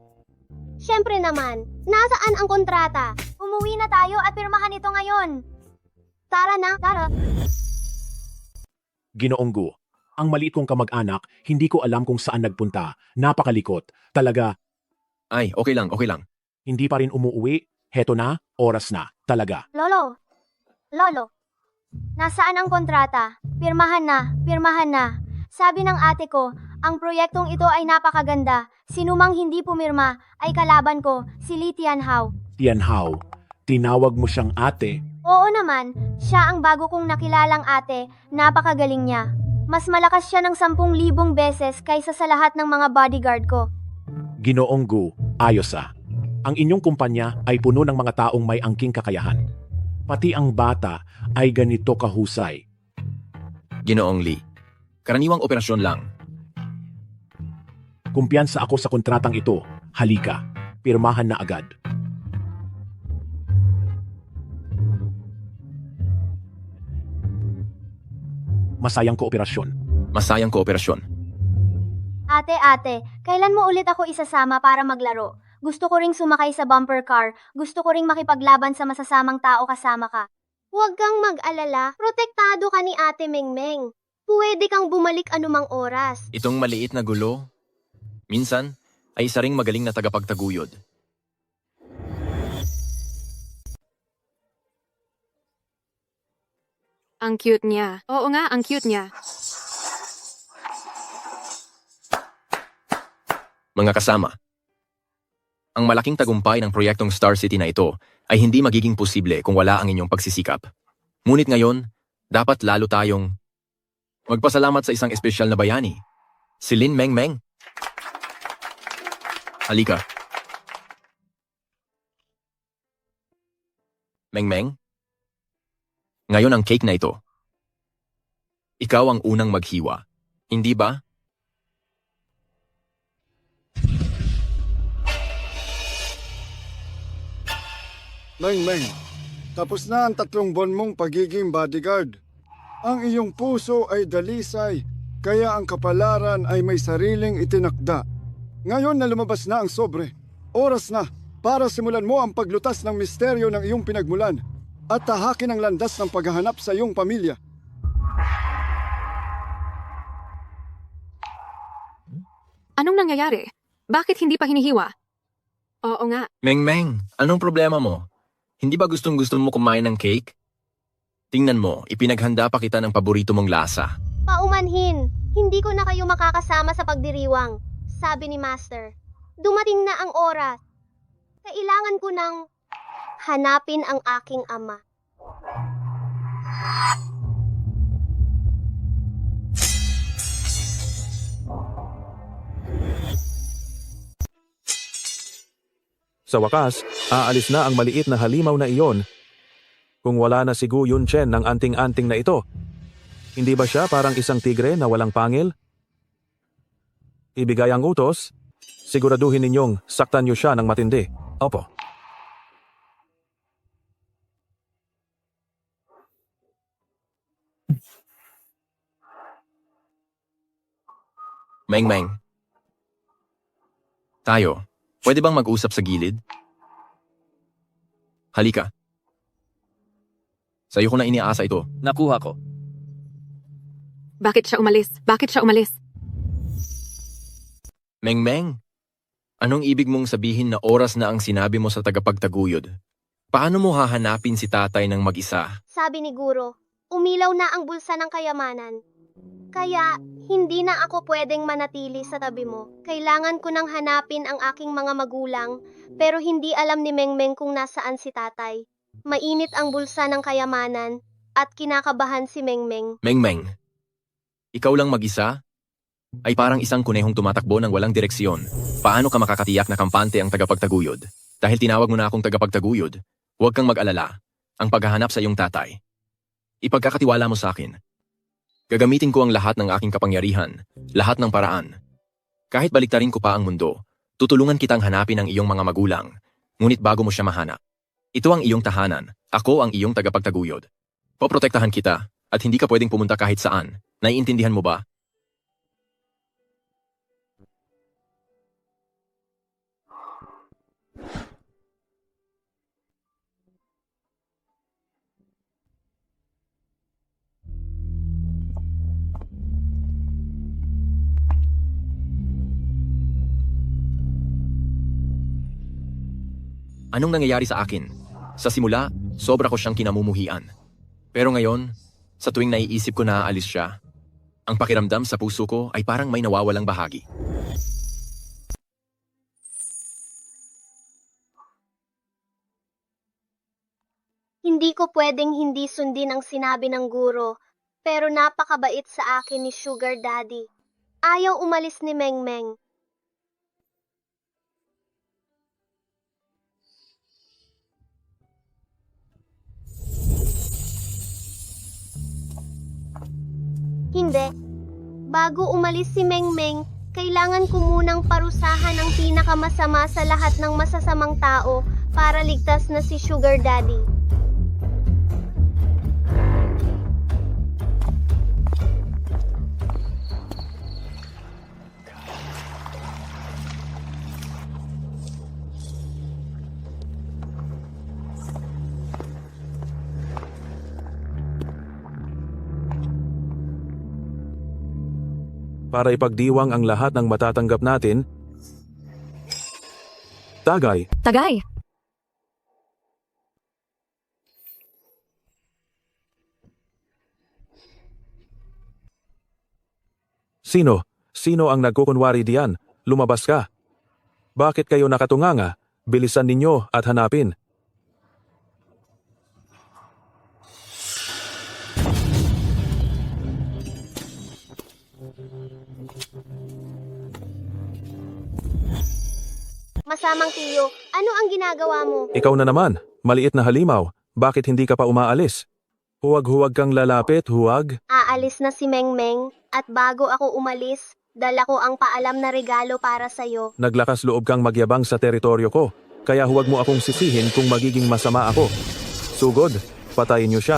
Siyempre naman, nasaan ang kontrata? Umuwi na tayo at pirmahan ito ngayon. Tara na, tara. Ginoong Gu, ang maliit kong kamag-anak, hindi ko alam kung saan nagpunta. Napakalikot. Talaga. Ay, okay lang, okay lang. Hindi pa rin umuwi. Heto na, oras na. Talaga. Lolo, nasaan ang kontrata? Pirmahan na. Sabi ng ate ko, ang proyektong ito ay napakaganda. Sinumang hindi pumirma ay kalaban ko, si Li Tianhao. Tianhao, tinawag mo siyang ate. Oo naman, siya ang bago kong nakilalang ate, napakagaling niya. Mas malakas siya ng 10,000 beses kaysa sa lahat ng mga bodyguard ko. Ginoong Gu, ayos ah. Ang inyong kumpanya ay puno ng mga taong may angking kakayahan. Pati ang bata ay ganito kahusay. Ginoong Lee, karaniwang operasyon lang. Kumpiyansa ako sa kontratang ito. Halika, pirmahan na agad. Masayang kooperasyon. Masayang kooperasyon. Ate, kailan mo ulit ako isasama para maglaro? Gusto ko ring sumakay sa bumper car. Gusto ko ring makipaglaban sa masasamang tao kasama ka. Huwag kang mag-alala. Protektado ka ni Ate Mengmeng. Pwede kang bumalik anumang oras. Itong maliit na gulo, minsan, ay isa ring magaling na tagapagtaguyod. Ang cute niya. Oo nga, ang cute niya. Mga kasama, ang malaking tagumpay ng proyektong Star City na ito ay hindi magiging posible kung wala ang inyong pagsisikap. Ngunit ngayon, dapat lalo tayong magpasalamat sa isang espesyal na bayani, si Lin Mengmeng. Halika. Mengmeng, ngayon ang cake na ito. Ikaw ang unang maghiwa, hindi ba? Mengmeng, tapos na ang 3 buwan mong pagiging bodyguard. Ang iyong puso ay dalisay, kaya ang kapalaran ay may sariling itinakda. Ngayon na lumabas na ang sobre, oras na para simulan mo ang paglutas ng misteryo ng iyong pinagmulan at tahakin ang landas ng paghahanap sa iyong pamilya. Anong nangyayari? Bakit hindi pa hinihiwa? Oo nga. Mengmeng, anong problema mo? Hindi ba gustong-gusto mo kumain ng cake? Tingnan mo, ipinaghanda pa kita ng paborito mong lasa. Paumanhin, hindi ko na kayo makakasama sa pagdiriwang, sabi ni Master. Dumating na ang oras. Kailangan ko nang hanapin ang aking ama. Sa wakas, aalis na ang maliit na halimaw na iyon. Kung wala na si Gu Yunchen ng anting-anting na ito, hindi ba siya parang isang tigre na walang pangil? Ibigay ang utos, siguraduhin ninyong saktan niyo siya ng matindi. Opo. Mengmeng. Tayo, pwede bang mag-usap sa gilid? Halika. Sa'yo ko na iniaasa ito. Nakuha ko. Bakit siya umalis? Bakit siya umalis? Mengmeng, anong ibig mong sabihin na oras na ang sinabi mo sa tagapagtaguyod? Paano mo hahanapin si tatay ng mag-isa? Sabi ni Guro, umilaw na ang bulsa ng kayamanan. Kaya, hindi na ako pwedeng manatili sa tabi mo. Kailangan ko nang hanapin ang aking mga magulang, pero hindi alam ni Mengmeng kung nasaan si tatay. Mainit ang bulsa ng kayamanan, at kinakabahan si Mengmeng. Mengmeng, ikaw lang mag-isa? Ay parang isang kunehong tumatakbo ng walang direksyon. Paano ka makakatiyak na kampante ang tagapagtaguyod? Dahil tinawag mo na akong tagapagtaguyod, huwag kang mag-alala. Ang paghahanap sa iyong tatay. Ipagkakatiwala mo sa akin. Gagamitin ko ang lahat ng aking kapangyarihan, lahat ng paraan. Kahit baliktarin ko pa ang mundo, tutulungan kitang hanapin ang iyong mga magulang. Ngunit bago mo siya mahanap, ito ang iyong tahanan, ako ang iyong tagapagtaguyod. Poprotektahan kita, at hindi ka pwedeng pumunta kahit saan. Naiintindihan mo ba? Anong nangyayari sa akin? Sa simula, sobra ko siyang kinamumuhian. Pero ngayon, sa tuwing naiisip ko na aalis siya, ang pakiramdam sa puso ko ay parang may nawawalang bahagi. Hindi ko pwedeng hindi sundin ang sinabi ng guro, pero napakabait sa akin ni Sugar Daddy. Ayaw umalis ni Mengmeng. Hindi. Bago umalis si Mengmeng, Kailangan ko munang parusahan ang pinakamasama sa lahat ng masasamang tao para ligtas na si Sugar Daddy. Para ipagdiwang ang lahat ng matatanggap natin, Tagay, Tagay! sino? Sino ang nagkukunwari diyan? Lumabas ka. Bakit kayo nakatunganga? Bilisan ninyo at hanapin. Masamang tiyo, ano ang ginagawa mo? Ikaw na naman, maliit na halimaw. Bakit hindi ka pa umaalis? Huwag-huwag kang lalapit, huwag. Aalis na si Mengmeng, at bago ako umalis, dala ko ang paalam na regalo para sa'yo. Naglakas loob kang magyabang sa teritoryo ko. Kaya huwag mo akong sisihin kung magiging masama ako. Sugod, patayin niyo siya.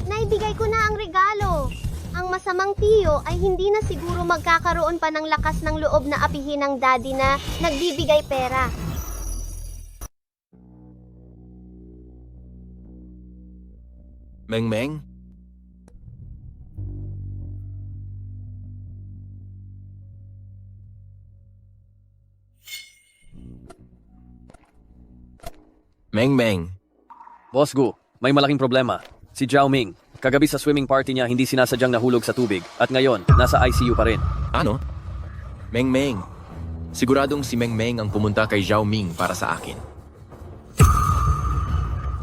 Naibigay ko na ang regalo. Ang masamang tiyo ay hindi na siguro magkakaroon pa ng lakas ng loob na apihin ang daddy na nagbibigay pera. Mengmeng? Mengmeng. Boss Gu, may malaking problema. Si Zhao Ming, kagabi sa swimming party niya hindi sinasadyang nahulog sa tubig at ngayon, nasa ICU pa rin. Ano? Mengmeng. Siguradong si Mengmeng ang pumunta kay Zhao Ming para sa akin.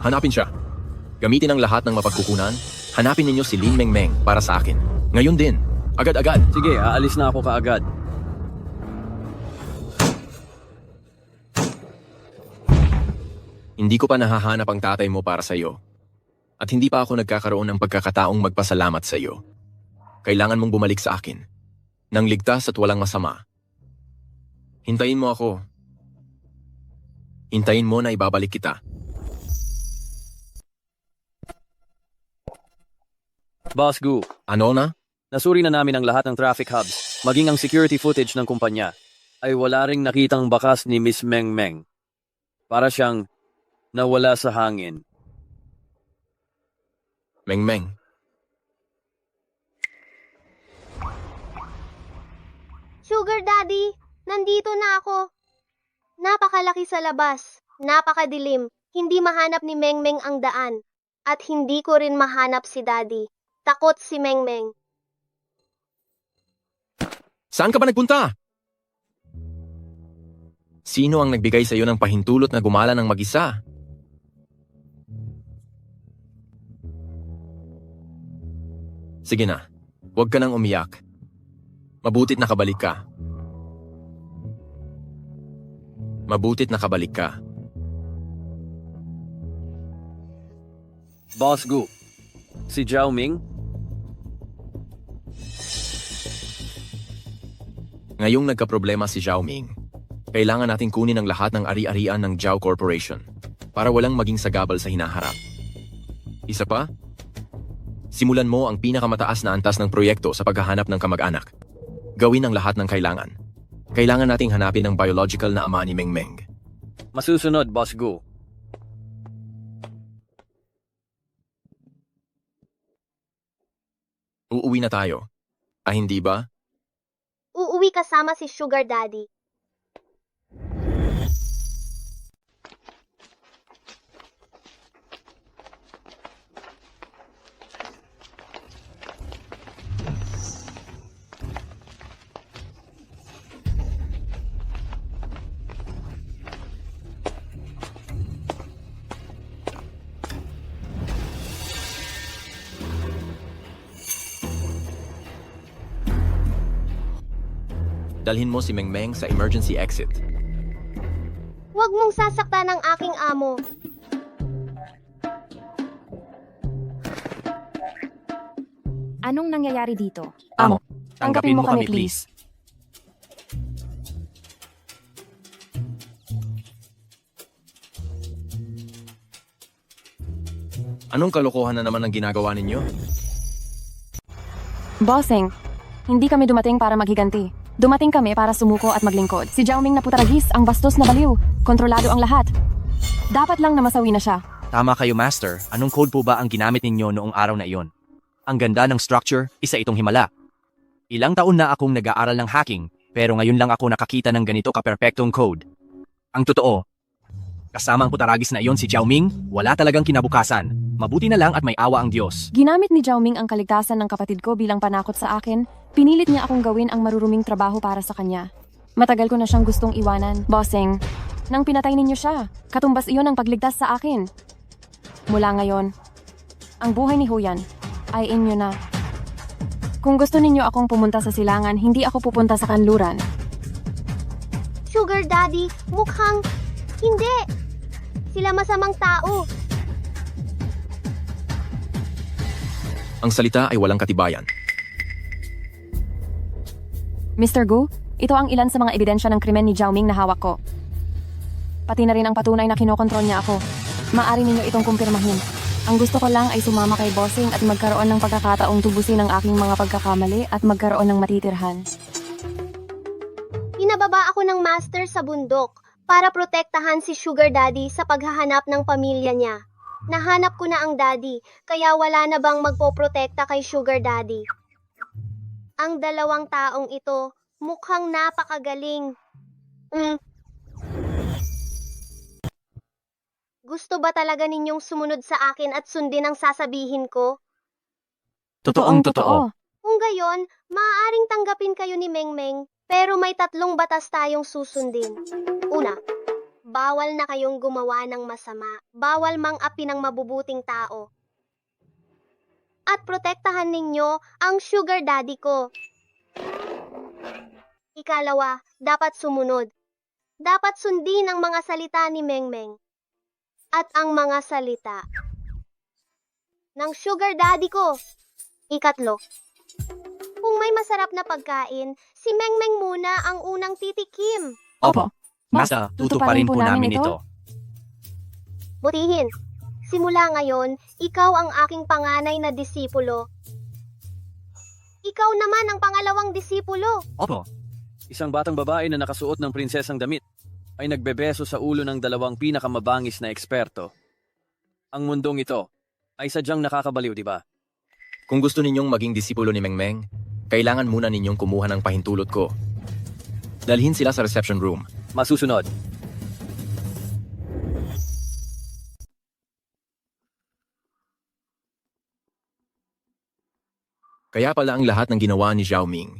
Hanapin siya. Gamitin ang lahat ng mapagkukunan. Hanapin ninyo si Lin Mengmeng para sa akin. Ngayon din. Agad-agad. Sige, aalis na ako kaagad. Hindi ko pa nahahanap ang tatay mo para sa iyo. At hindi pa ako nagkakaroon ng pagkakataong magpasalamat sa iyo. Kailangan mong bumalik sa akin. Nang ligtas at walang masama. Hintayin mo ako. Hintayin mo na ibabalik kita. Boss Gu, Ano na? nasuri na namin ang lahat ng traffic hubs, maging ang security footage ng kumpanya. Ay wala ring nakitang bakas ni Miss Mengmeng. Para siyang nawala sa hangin. Mengmeng. Sugar Daddy, nandito na ako. Napakalaki sa labas, napakadilim, hindi mahanap ni Mengmeng ang daan. At hindi ko rin mahanap si Daddy. Takot si Mengmeng. Saan ka ba nagpunta? Sino ang nagbigay sa iyo ng pahintulot na gumala ng mag-isa? Sige na, huwag ka nang umiyak. Mabutit nakabalik ka. Mabutit nakabalik ka. Boss Gu, si Zhao Ming? Ngayong nagkaproblema si Zhao Ming, kailangan nating kunin ang lahat ng ari-arian ng Zhao Corporation para walang maging sagabal sa hinaharap. Isa pa, simulan mo ang pinakamataas na antas ng proyekto sa paghahanap ng kamag-anak. Gawin ang lahat ng kailangan. Kailangan nating hanapin ang biological na ama ni Mengmeng. Masusunod, Boss Gu. Uuwi na tayo. Ah, hindi ba? Uuwi kasama si Sugar Daddy. Dalhin mo si Mengmeng sa emergency exit. Huwag mong sasaktan ang aking amo. Anong nangyayari dito? Amo, tanggapin mo kami please. Anong kalokohan na naman ang ginagawa ninyo? Bossing, hindi kami dumating para maghiganti. Dumating kami para sumuko at maglingkod. Si Jiaoming na putaragis, ang bastos na baliw. Kontrolado ang lahat. Dapat lang na masawi na siya. Tama kayo, Master. Anong code po ba ang ginamit ninyo noong araw na iyon? Ang ganda ng structure, isa itong himala. Ilang taon na akong nag-aaral ng hacking, pero ngayon lang ako nakakita ng ganito kaperpektong code. Ang totoo, kasama ang putaragis na iyon si Jiaoming, wala talagang kinabukasan. Mabuti na lang at may awa ang Diyos. Ginamit ni Jiaoming ang kaligtasan ng kapatid ko bilang panakot sa akin. Pinilit niya akong gawin ang maruruming trabaho para sa kanya. Matagal ko na siyang gustong iwanan. Bossing, nang pinatay ninyo siya, katumbas iyon ang pagligtas sa akin. Mula ngayon, ang buhay ni Huyan ay inyo na. Kung gusto ninyo akong pumunta sa silangan, hindi ako pupunta sa kanluran. Sugar Daddy, mukhang... Hindi! Sila masamang tao. Ang salita ay walang katibayan. Mr. Gu, ito ang ilan sa mga ebidensya ng krimen ni Jiaoming na hawak ko. Pati na rin ang patunay na kinokontrol niya ako. Maaari ninyo itong kumpirmahin. Ang gusto ko lang ay sumama kay Bossing at magkaroon ng pagkakataong tubusin ang aking mga pagkakamali at magkaroon ng matitirhan. Pinababa ako ng master sa bundok para protektahan si Sugar Daddy sa paghahanap ng pamilya niya. Nahanap ko na ang daddy, kaya wala na bang magpoprotekta kay Sugar Daddy. Ang dalawang taong ito, mukhang napakagaling. Gusto ba talaga ninyong sumunod sa akin at sundin ang sasabihin ko? Totoong totoo. Kung gayon, maaaring tanggapin kayo ni Mengmeng, pero may 3 batas tayong susundin. Una, bawal na kayong gumawa ng masama, bawal mang-api ng mabubuting tao. At protektahan ninyo ang Sugar Daddy ko. Ikalawa, dapat sumunod. Dapat sundin ang mga salita ni Mengmeng. At ang mga salita ng Sugar Daddy ko. Ikatlo, kung may masarap na pagkain, si Mengmeng muna ang unang titikim. Opo. Master, tutuparin po namin ito. Butihin, simula ngayon, ikaw ang aking panganay na disipulo. Ikaw naman ang pangalawang disipulo. Opo. Isang batang babae na nakasuot ng prinsesang damit ay nagbebeso sa ulo ng 2 pinakamabangis na eksperto. Ang mundong ito ay sadyang nakakabaliw, di ba? Kung gusto ninyong maging disipulo ni Mengmeng, kailangan muna ninyong kumuha ng pahintulot ko. Dalhin sila sa reception room. Masusunod. Kaya pala ang lahat ng ginawa ni Jiaoming,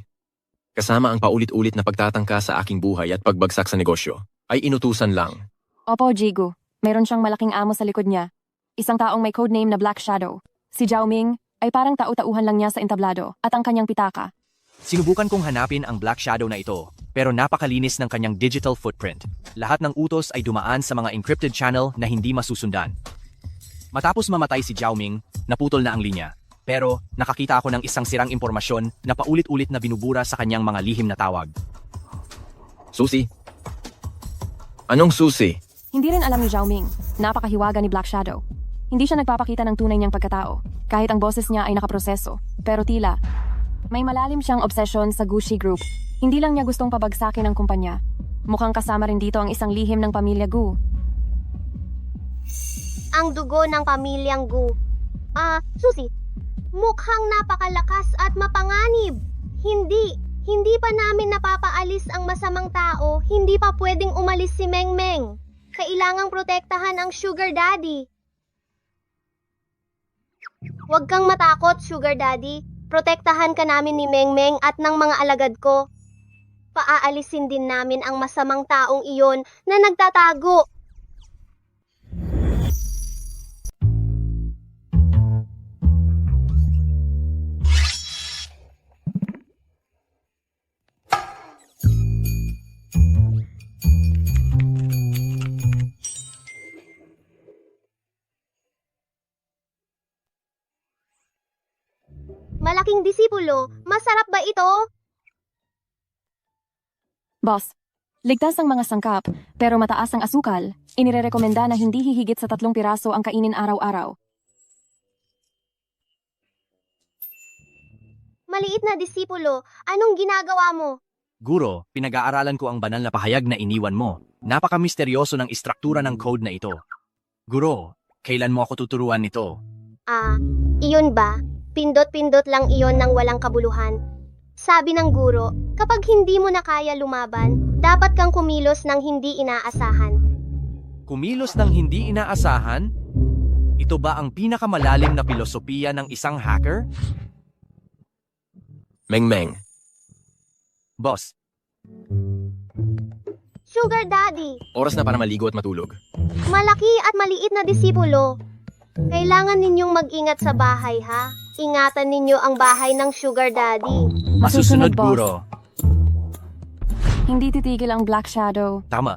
kasama ang paulit-ulit na pagtatangka sa aking buhay at pagbagsak sa negosyo, ay inutusan lang. Opo, Jigu. Meron siyang malaking amo sa likod niya. Isang taong may codename na Black Shadow. Si Jiaoming ay parang tau-tauhan lang niya sa entablado at ang kanyang pitaka. Sinubukan kong hanapin ang Black Shadow na ito, pero napakalinis ng kanyang digital footprint. Lahat ng utos ay dumaan sa mga encrypted channel na hindi masusundan. Matapos mamatay si Jiaoming, naputol na ang linya. Pero nakakita ako ng isang sirang impormasyon na paulit-ulit na binubura sa kanyang mga lihim na tawag. Susi? Anong susi? Hindi rin alam ni Jiaoming. Napakahiwaga ni Black Shadow. Hindi siya nagpapakita ng tunay niyang pagkatao, kahit ang boses niya ay nakaproseso. Pero tila, may malalim siyang obsession sa Gucci Group. Hindi lang niya gustong pabagsakin ang kumpanya. Mukhang kasama rin dito ang isang lihim ng pamilya Gu. Ang dugo ng pamilyang Gu. Susi, mukhang napakalakas at mapanganib. Hindi pa namin napapaalis ang masamang tao, hindi pa pwedeng umalis si Mengmeng. Kailangang protektahan ang Sugar Daddy. Huwag kang matakot, Sugar Daddy. Protektahan ka namin ni Mengmeng at ng mga alagad ko. Paaalisin din namin ang masamang taong iyon na nagtatago. disipulo, masarap ba ito? Boss, ligtas ang mga sangkap, pero mataas ang asukal. Inirerekomenda na hindi hihigit sa 3 piraso ang kainin araw-araw. Maliit na disipulo, anong ginagawa mo? Guro, pinag-aaralan ko ang banal na pahayag na iniwan mo. Napaka-misteryoso ng istruktura ng code na ito. Guro, kailan mo ako tuturuan nito? Iyon ba? Pindot-pindot lang iyon ng walang kabuluhan. Sabi ng guro, kapag hindi mo na kaya lumaban, dapat kang kumilos ng hindi inaasahan. Kumilos ng hindi inaasahan? Ito ba ang pinakamalalim na filosofiya ng isang hacker? Meng-meng. Boss, Sugar Daddy, oras na para maligo at matulog. malaki at maliit na disipulo. Kailangan ninyong mag-ingat sa bahay, ha? Ingatan ninyo ang bahay ng Sugar Daddy. masusunod boss. guro. Hindi titigil ang Black Shadow. Tama.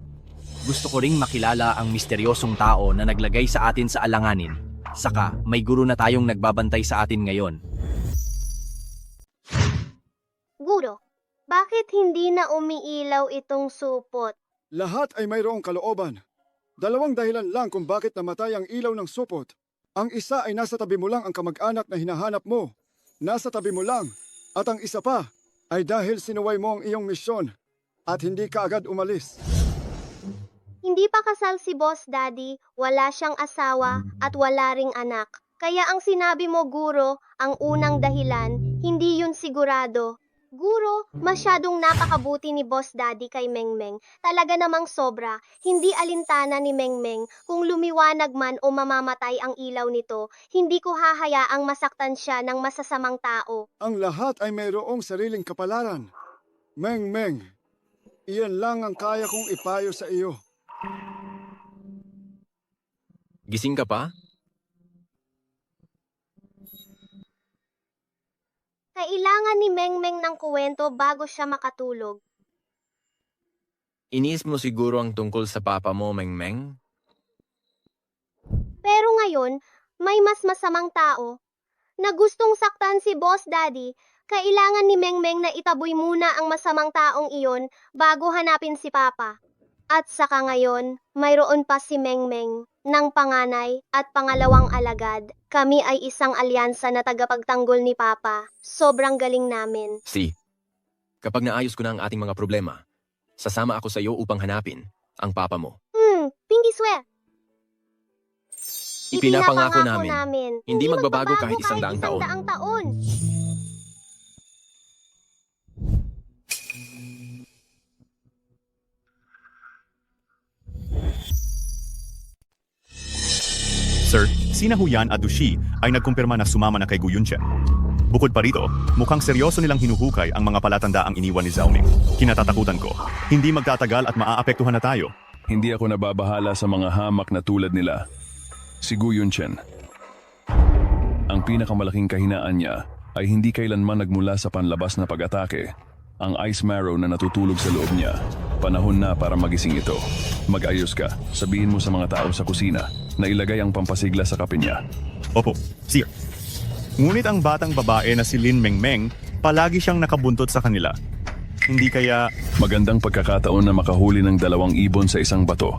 Gusto ko ring makilala ang misteryosong tao na naglagay sa atin sa alanganin. Saka, may guro na tayong nagbabantay sa atin ngayon. Guro, bakit hindi na umiilaw itong supot? Lahat ay mayroong kalooban. 2 dahilan lang kung bakit namatay ang ilaw ng supot. Ang isa ay nasa tabi mo lang ang kamag-anak na hinahanap mo. Nasa tabi mo lang. At ang isa pa ay dahil sinuway mo ang iyong misyon at hindi ka agad umalis. Hindi pa kasal si Boss Daddy, wala siyang asawa at wala ring anak. Kaya ang sinabi mo, Guro, ang unang dahilan, hindi yun sigurado. Guro, masyadong napakabuti ni Boss Daddy kay Meng-Meng. Talaga namang sobra. Hindi alintana ni Meng-Meng. Kung lumiwanag man o mamamatay ang ilaw nito, hindi ko hahayaang masaktan siya ng masasamang tao. Ang lahat ay mayroong sariling kapalaran. Meng-Meng, iyan lang ang kaya kong ipayo sa iyo. Gising ka pa? Kailangan ni Meng-Meng ng kuwento bago siya makatulog. Iniis mo siguro ang tungkol sa papa mo, Meng-Meng? Pero ngayon, may mas masamang tao na gustong saktan si Boss Daddy. Kailangan ni Meng-Meng na itaboy muna ang masamang taong iyon bago hanapin si Papa. At saka ngayon, mayroon pa si Meng-Meng ng panganay at pangalawang alagad. Kami ay isang alyansa na tagapagtanggol ni Papa. Sobrang galing namin. Kapag naayos ko na ang ating mga problema, sasama ako sa iyo upang hanapin ang papa mo. Pinky swear. Ipinapangako namin, hindi magbabago kahit 100 taon. Sir, sina Huyan at Dushi ay nagkumpirma na sumama na kay Gu Yunchen. Bukod pa rito, mukhang seryoso nilang hinuhukay ang mga palatandaang iniwan ni Zhao Ning. Kinatatakutan ko, hindi magtatagal at maaapektuhan na tayo. Hindi ako nababahala sa mga hamak na tulad nila. Si Gu Yunchen. Ang pinakamalaking kahinaan niya ay hindi kailanman nagmula sa panlabas na pag-atake. Ang Ice Marrow na natutulog sa loob niya. Panahon na para magising ito. Mag-ayos ka. Sabihin mo sa mga tao sa kusina na ilagay ang pampasigla sa kape niya. Opo, sir. Ngunit ang batang babae na si Lin Meng-Meng, palagi siyang nakabuntot sa kanila. Hindi kaya... Magandang pagkakataon na makahuli ng 2 ibon sa isang bato.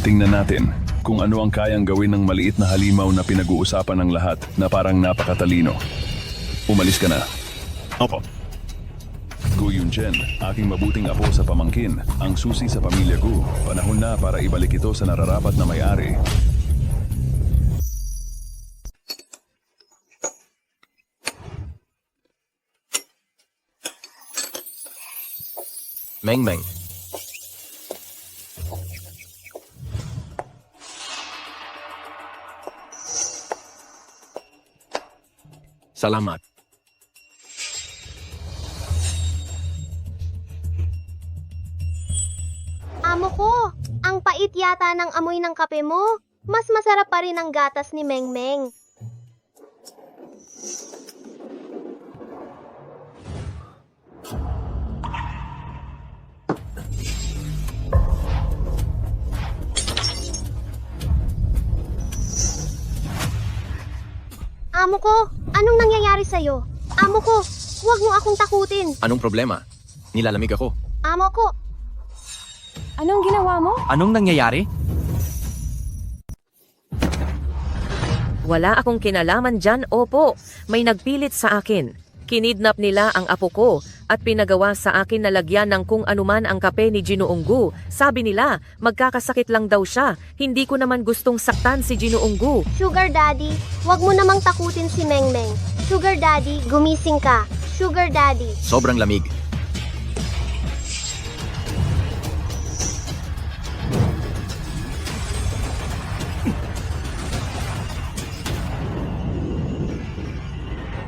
Tingnan natin kung ano ang kayang gawin ng maliit na halimaw na pinag-uusapan ng lahat na parang napakatalino. Umalis ka na. Opo. Gu Yunchen, aking mabuting apo sa pamangkin, ang susi sa pamilya Gu. Panahon na para ibalik ito sa nararapat na may-ari. Meng-Meng. Salamat. Amo ko, ang pait yata ng amoy ng kape mo. Mas masarap pa rin ang gatas ni Meng-Meng. Amo ko, anong nangyayari sa'yo? Amo ko, huwag mo akong takutin. Anong problema? Nilalamig ako. Amo ko, Anong ginawa mo? Anong nangyayari? Wala akong kinalaman dyan, opo. May nagpilit sa akin. Kinidnap nila ang apo ko at pinagawa sa akin na lagyan ng kung anuman ang kape ni Ginoong Gu. Sabi nila, magkakasakit lang daw siya. Hindi ko naman gustong saktan si Ginoong Gu. Sugar Daddy, huwag mo namang takutin si Meng Meng. Sugar Daddy, gumising ka. Sugar Daddy. Sobrang lamig.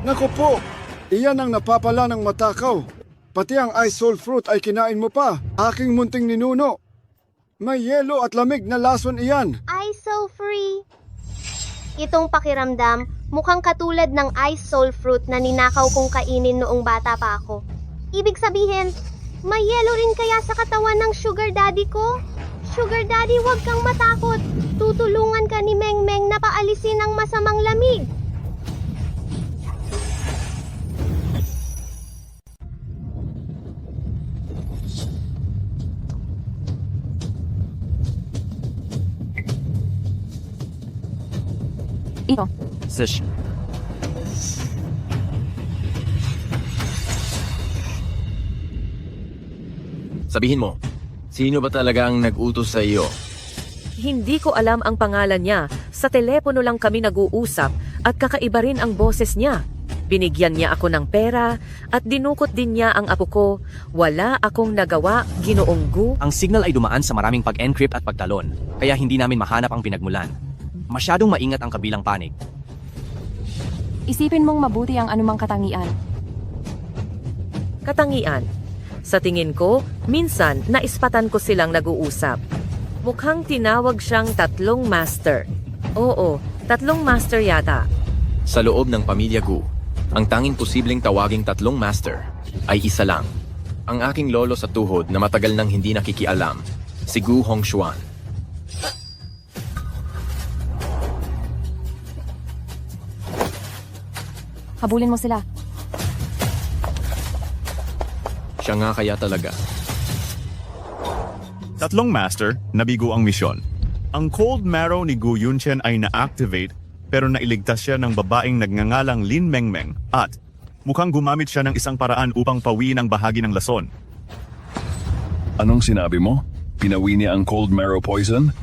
Naku po, iyan ang napapala ng matakaw. Pati ang ice soul fruit ay kinain mo pa, aking munting ninuno. May yelo at lamig na lason iyan. Ice so free. Itong pakiramdam, mukhang katulad ng ice soul fruit na ninakaw kong kainin noong bata pa ako. Ibig sabihin, may yelo rin kaya sa katawan ng sugar daddy ko? Sugar daddy, huwag kang matakot. Tutulungan ka ni Meng Meng na paalisin ang masamang lamig. Ito. Sish. Sabihin mo, sino ba talaga ang nag-utos sa iyo? Hindi ko alam ang pangalan niya. Sa telepono lang kami nag-uusap at kakaiba rin ang boses niya. Binigyan niya ako ng pera at dinukot din niya ang apo ko. Wala akong nagawa, Ginoong Gu. Ang signal ay dumaan sa maraming pag-encrypt at pagtalon, kaya hindi namin mahanap ang pinagmulan. Masyadong maingat ang kabilang panig. Isipin mong mabuti ang anumang katangian. Katangian. Sa tingin ko, minsan naispatan ko silang nag-uusap. Mukhang tinawag siyang 3 master. Oo, 3 master yata. Sa loob ng pamilya Gu, ang tanging posibleng tawaging 3 master ay isa lang. Ang aking lolo sa tuhod na matagal nang hindi nakikialam, si Gu Hongshuan. Habulin mo sila. Siya nga kaya talaga. 3 master, nabigo ang misyon. Ang cold marrow ni Gu Yunchen ay na-activate pero nailigtas siya ng babaeng nagngangalang Lin Mengmeng at mukhang gumamit siya ng isang paraan upang pawiin ang bahagi ng lason. Anong sinabi mo? Pinawi niya ang cold marrow poison?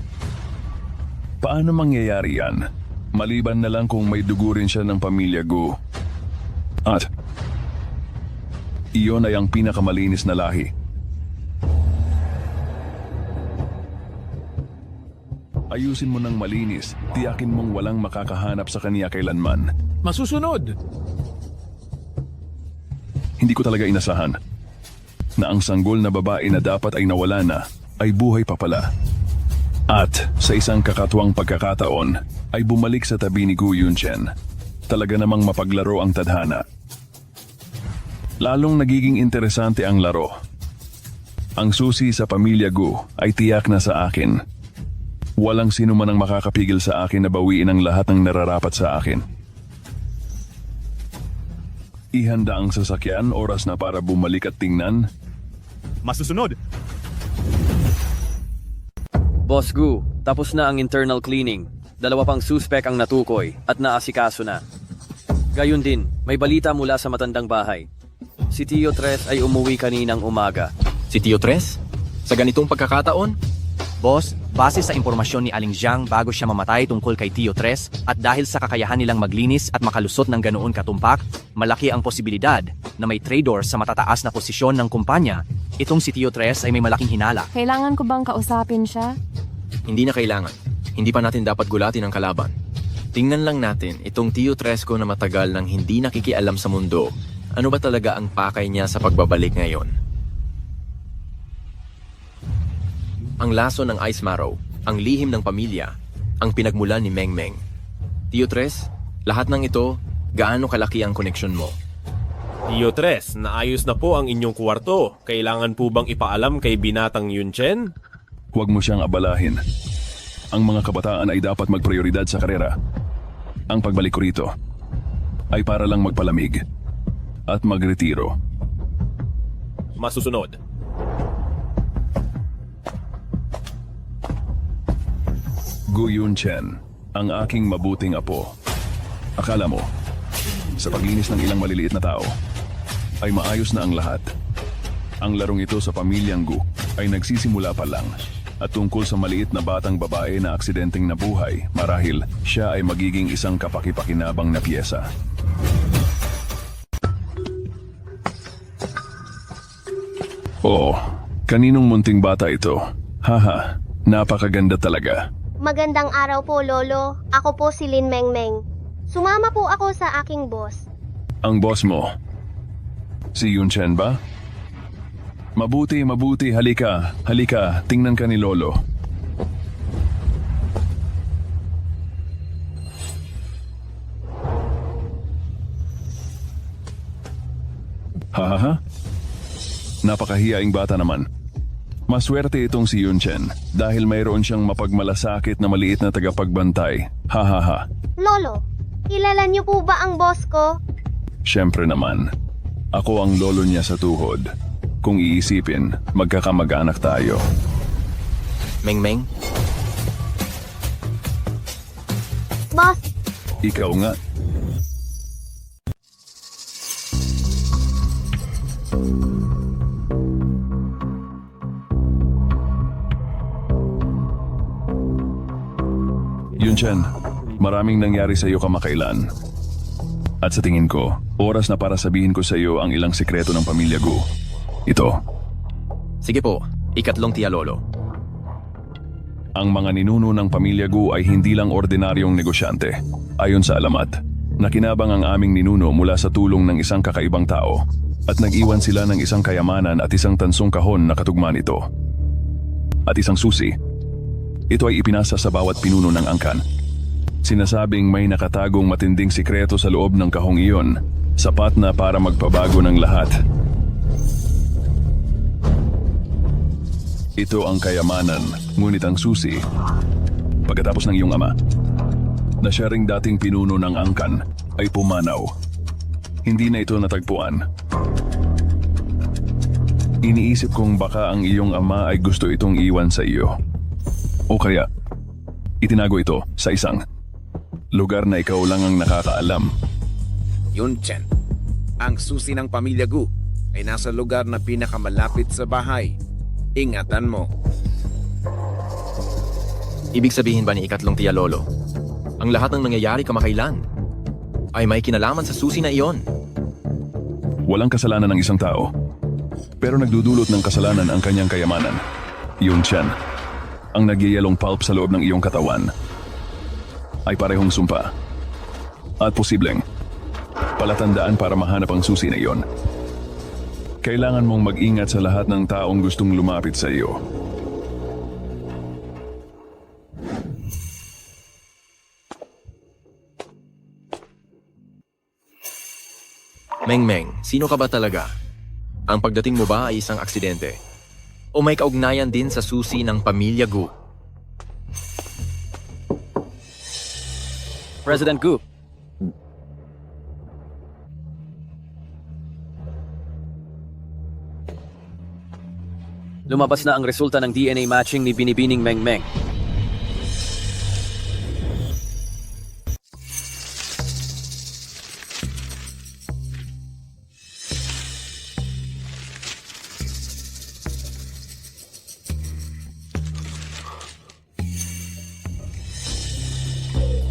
Paano mangyayari yan? Maliban na lang kung may dugo rin siya ng pamilya Gu. At iyon ay ang pinakamalinis na lahi. Ayusin mo ng malinis, tiyakin mong walang makakahanap sa kanya kailanman. Masusunod! Hindi ko talaga inasahan na ang sanggol na babae na dapat ay nawala na ay buhay pa pala. At sa isang kakatuwang pagkakataon ay bumalik sa tabi ni Gu Yunchen. Talaga namang mapaglaro ang tadhana. Lalong nagiging interesante ang laro. Ang susi sa pamilya Gu ay tiyak na sa akin. Walang sino man ang makakapigil sa akin na bawiin ang lahat ng nararapat sa akin. Ihanda ang sasakyan, oras na para bumalik at tingnan. Masusunod! Boss Gu, tapos na ang internal cleaning. 2 pang suspek ang natukoy at naasikaso na. Gayon din, may balita mula sa matandang bahay. Si Tio Tres ay umuwi kaninang umaga. Si Tio Tres? Sa ganitong pagkakataon? Boss, base sa impormasyon ni Aling Jiang bago siya mamatay tungkol kay Tio Tres at dahil sa kakayahan nilang maglinis at makalusot ng ganoon katumpak, malaki ang posibilidad na may traitor sa matataas na posisyon ng kumpanya. Itong si Tio Tres ay may malaking hinala. Kailangan ko bang kausapin siya? Hindi na kailangan. Hindi pa natin dapat gulatin ang kalaban. Tingnan lang natin itong Tio Tres ko na matagal nang hindi nakikialam sa mundo. Ano ba talaga ang pakay niya sa pagbabalik ngayon? Ang laso ng Ice Marrow, ang lihim ng pamilya, ang pinagmulan ni Meng Meng. Tio Tres, lahat ng ito, gaano kalaki ang koneksyon mo? Tio Tres, naayos na po ang inyong kwarto. Kailangan po bang ipaalam kay binatang Yunchen? Huwag mo siyang abalahin. Ang mga kabataan ay dapat magprioridad sa karera. Ang pagbalik ko rito ay para lang magpalamig. at magretiro. Masusunod. Gu Yunchen, ang aking mabuting apo. Akala mo, sa paglinis ng ilang maliliit na tao, ay maayos na ang lahat. Ang larong ito sa pamilyang Gu ay nagsisimula pa lang. At tungkol sa maliit na batang babae na aksidenteng nabuhay, marahil siya ay magiging isang kapaki-pakinabang na piyesa. Oo, kaninong munting bata ito? Haha, napakaganda talaga. Magandang araw po, Lolo. Ako po si Lin Mengmeng. Sumama po ako sa aking boss. Ang boss mo, si Yunchen ba? Mabuti, halika, tingnan ka ni Lolo. Hahaha, napakahiyaing bata naman. Maswerte itong si Yunchen dahil mayroon siyang mapagmalasakit na maliit na tagapagbantay. Hahaha. Lolo, kilala niyo po ba ang boss ko? Siyempre naman, ako ang lolo niya sa tuhod. Kung iisipin, magkakamag-anak tayo. Mengmeng? Boss, Ikaw nga. Yunchen, maraming nangyari sa iyo kamakailan. At sa tingin ko, oras na para sabihin ko sa iyo ang ilang sikreto ng pamilya Gu. Ito. Sige po, ikatlong tiya lolo. Ang mga ninuno ng pamilya Gu ay hindi lang ordinaryong negosyante. Ayon sa alamat, nakinabang ang aming ninuno mula sa tulong ng isang kakaibang tao at nag-iwan sila ng isang kayamanan at isang tansong kahon na katugma nito. At isang susi. Ito ay ipinasa sa bawat pinuno ng angkan. Sinasabing may nakatagong matinding sikreto sa loob ng kahong iyon, sapat na para magpabago ng lahat. Ito ang kayamanan, ngunit ang susi, pagkatapos ng iyong ama, na siya ring dating pinuno ng angkan, ay pumanaw. Hindi na ito natagpuan. Iniisip kong baka ang iyong ama ay gusto itong iwan sa iyo. O kaya, itinago ito sa isang lugar na ikaw lang ang nakakaalam. Yunchen, ang susi ng pamilya Gu ay nasa lugar na pinakamalapit sa bahay. Ingatan mo. Ibig sabihin ba ni ikatlong tiya lolo, ang lahat ng nangyayari kamakailan ay may kinalaman sa susi na iyon? Walang kasalanan ng isang tao, pero nagdudulot ng kasalanan ang kanyang kayamanan. Yunchen, ang nagyayelong pulp sa loob ng iyong katawan ay parehong sumpa at posibleng palatandaan para mahanap ang susi na iyon. Kailangan mong mag-ingat sa lahat ng taong gustong lumapit sa iyo. Mengmeng, sino ka ba talaga? Ang pagdating mo ba ay isang aksidente? O may kaugnayan din sa susi ng pamilya Gu? President Gu. Lumabas na ang resulta ng DNA matching ni Binibining Mengmeng.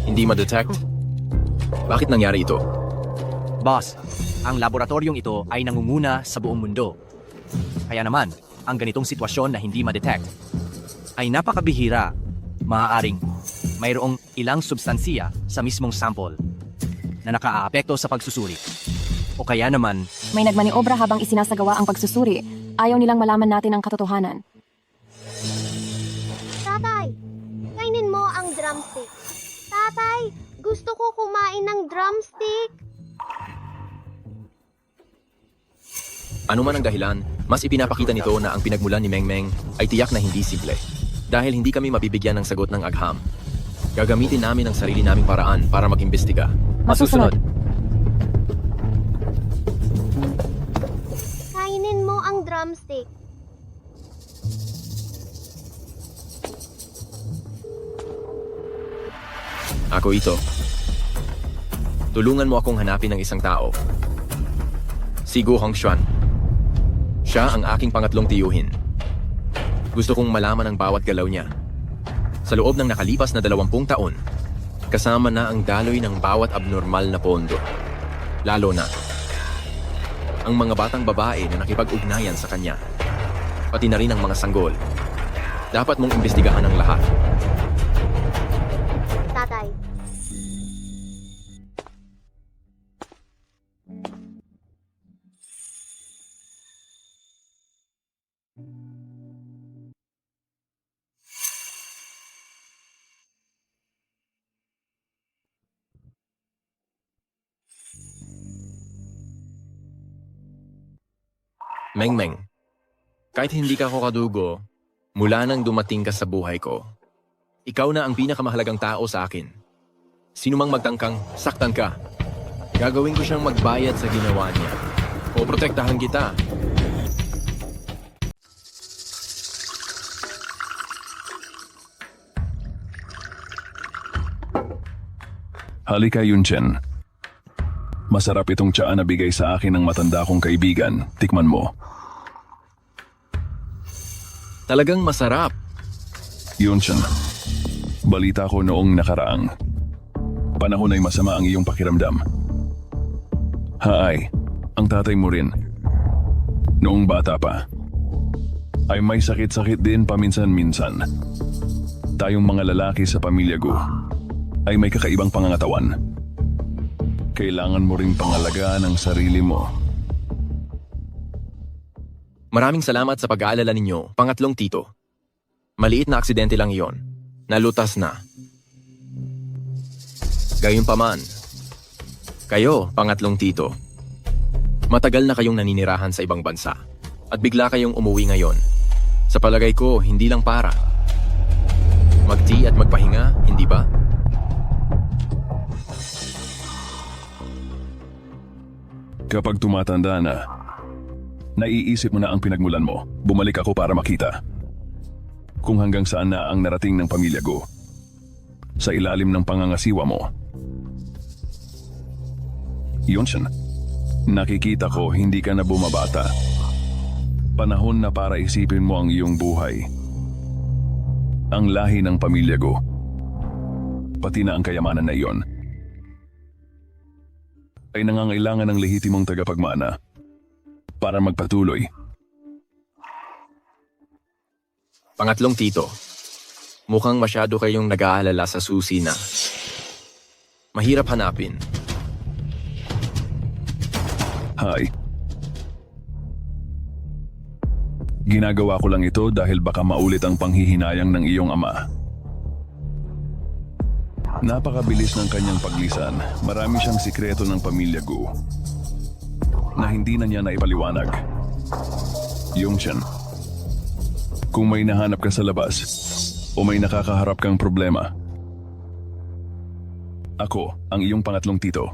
Hindi ma-detect? Bakit nangyari ito? Boss, ang laboratoryong ito ay nangunguna sa buong mundo. Kaya naman, ang ganitong sitwasyon na hindi ma-detect ay napakabihira. Maaaring mayroong ilang substansiya sa mismong sample na nakaaapekto sa pagsusuri. O kaya naman, May nagmaniobra habang isinasagawa ang pagsusuri. Ayaw nilang malaman natin ang katotohanan. tatay, kainin mo ang drumstick. Tatay, gusto ko kumain ng drumstick. Ano man ang dahilan, mas ipinapakita nito na ang pinagmulan ni Mengmeng ay tiyak na hindi simple. Dahil hindi kami mabibigyan ng sagot ng agham. Gagamitin namin ang sarili naming paraan para mag-imbestiga. Masusunod. Ako ito. Tulungan mo akong hanapin ng isang tao. Si Gu Hongxuan. Siya ang aking pangatlong tiyuhin. Gusto kong malaman ang bawat galaw niya. Sa loob ng nakalipas na 20 taon, kasama na ang daloy ng bawat abnormal na pondo. Lalo na ang mga batang babae na nakipag-ugnayan sa kanya. Pati na rin ang mga sanggol. Dapat mong imbestigahan ang lahat. Tatay. Meng, kahit hindi ka ako kadugo, mula nang dumating ka sa buhay ko, ikaw na ang pinakamahalagang tao sa akin. Sino mang magtangkang, saktan ka. Gagawin ko siyang magbayad sa ginawa niya. O protektahan kita. Halika, Yunchen. Masarap itong tsaa na bigay sa akin ng matanda kong kaibigan. Tikman mo. Talagang masarap. Yunchen, balita ko noong nakaraang panahon ay masama ang iyong pakiramdam. Haay, ang tatay mo rin. Noong bata pa, ay may sakit-sakit din paminsan-minsan. Tayong mga lalaki sa pamilya Gu ay may kakaibang pangangatawan. Kailangan mo ring pangalagaan ang sarili mo. Maraming salamat sa pag-aalala ninyo, pangatlong tito. Maliit na aksidente lang iyon. Nalutas na. Gayunpaman, kayo, pangatlong tito. Matagal na kayong naninirahan sa ibang bansa. At bigla kayong umuwi ngayon. Sa palagay ko, hindi lang para mag-tea at magpahinga, hindi ba? Kapag tumatanda na, naiisip mo na ang pinagmulan mo. Bumalik ako para makita kung hanggang saan na ang narating ng pamilya Gu sa ilalim ng pangangasiwa mo. Yunchen, nakikita ko hindi ka na bumabata. Panahon na para isipin mo ang iyong buhay. Ang lahi ng pamilya Gu, pati na ang kayamanan na iyon, ay nangangailangan ng lehitimong tagapagmana para magpatuloy. Pangatlong tito, mukhang masyado kayong nag-aalala sa susi na mahirap hanapin. Hay. Ginagawa ko lang ito dahil baka maulit ang panghihinayang ng iyong ama. Napakabilis ng kanyang paglisan. Marami siyang sikreto ng pamilya Gu na hindi na niya naipaliwanag. Yunchen, kung may nahanap ka sa labas o may nakakaharap kang problema, ako, ang iyong pangatlong tito,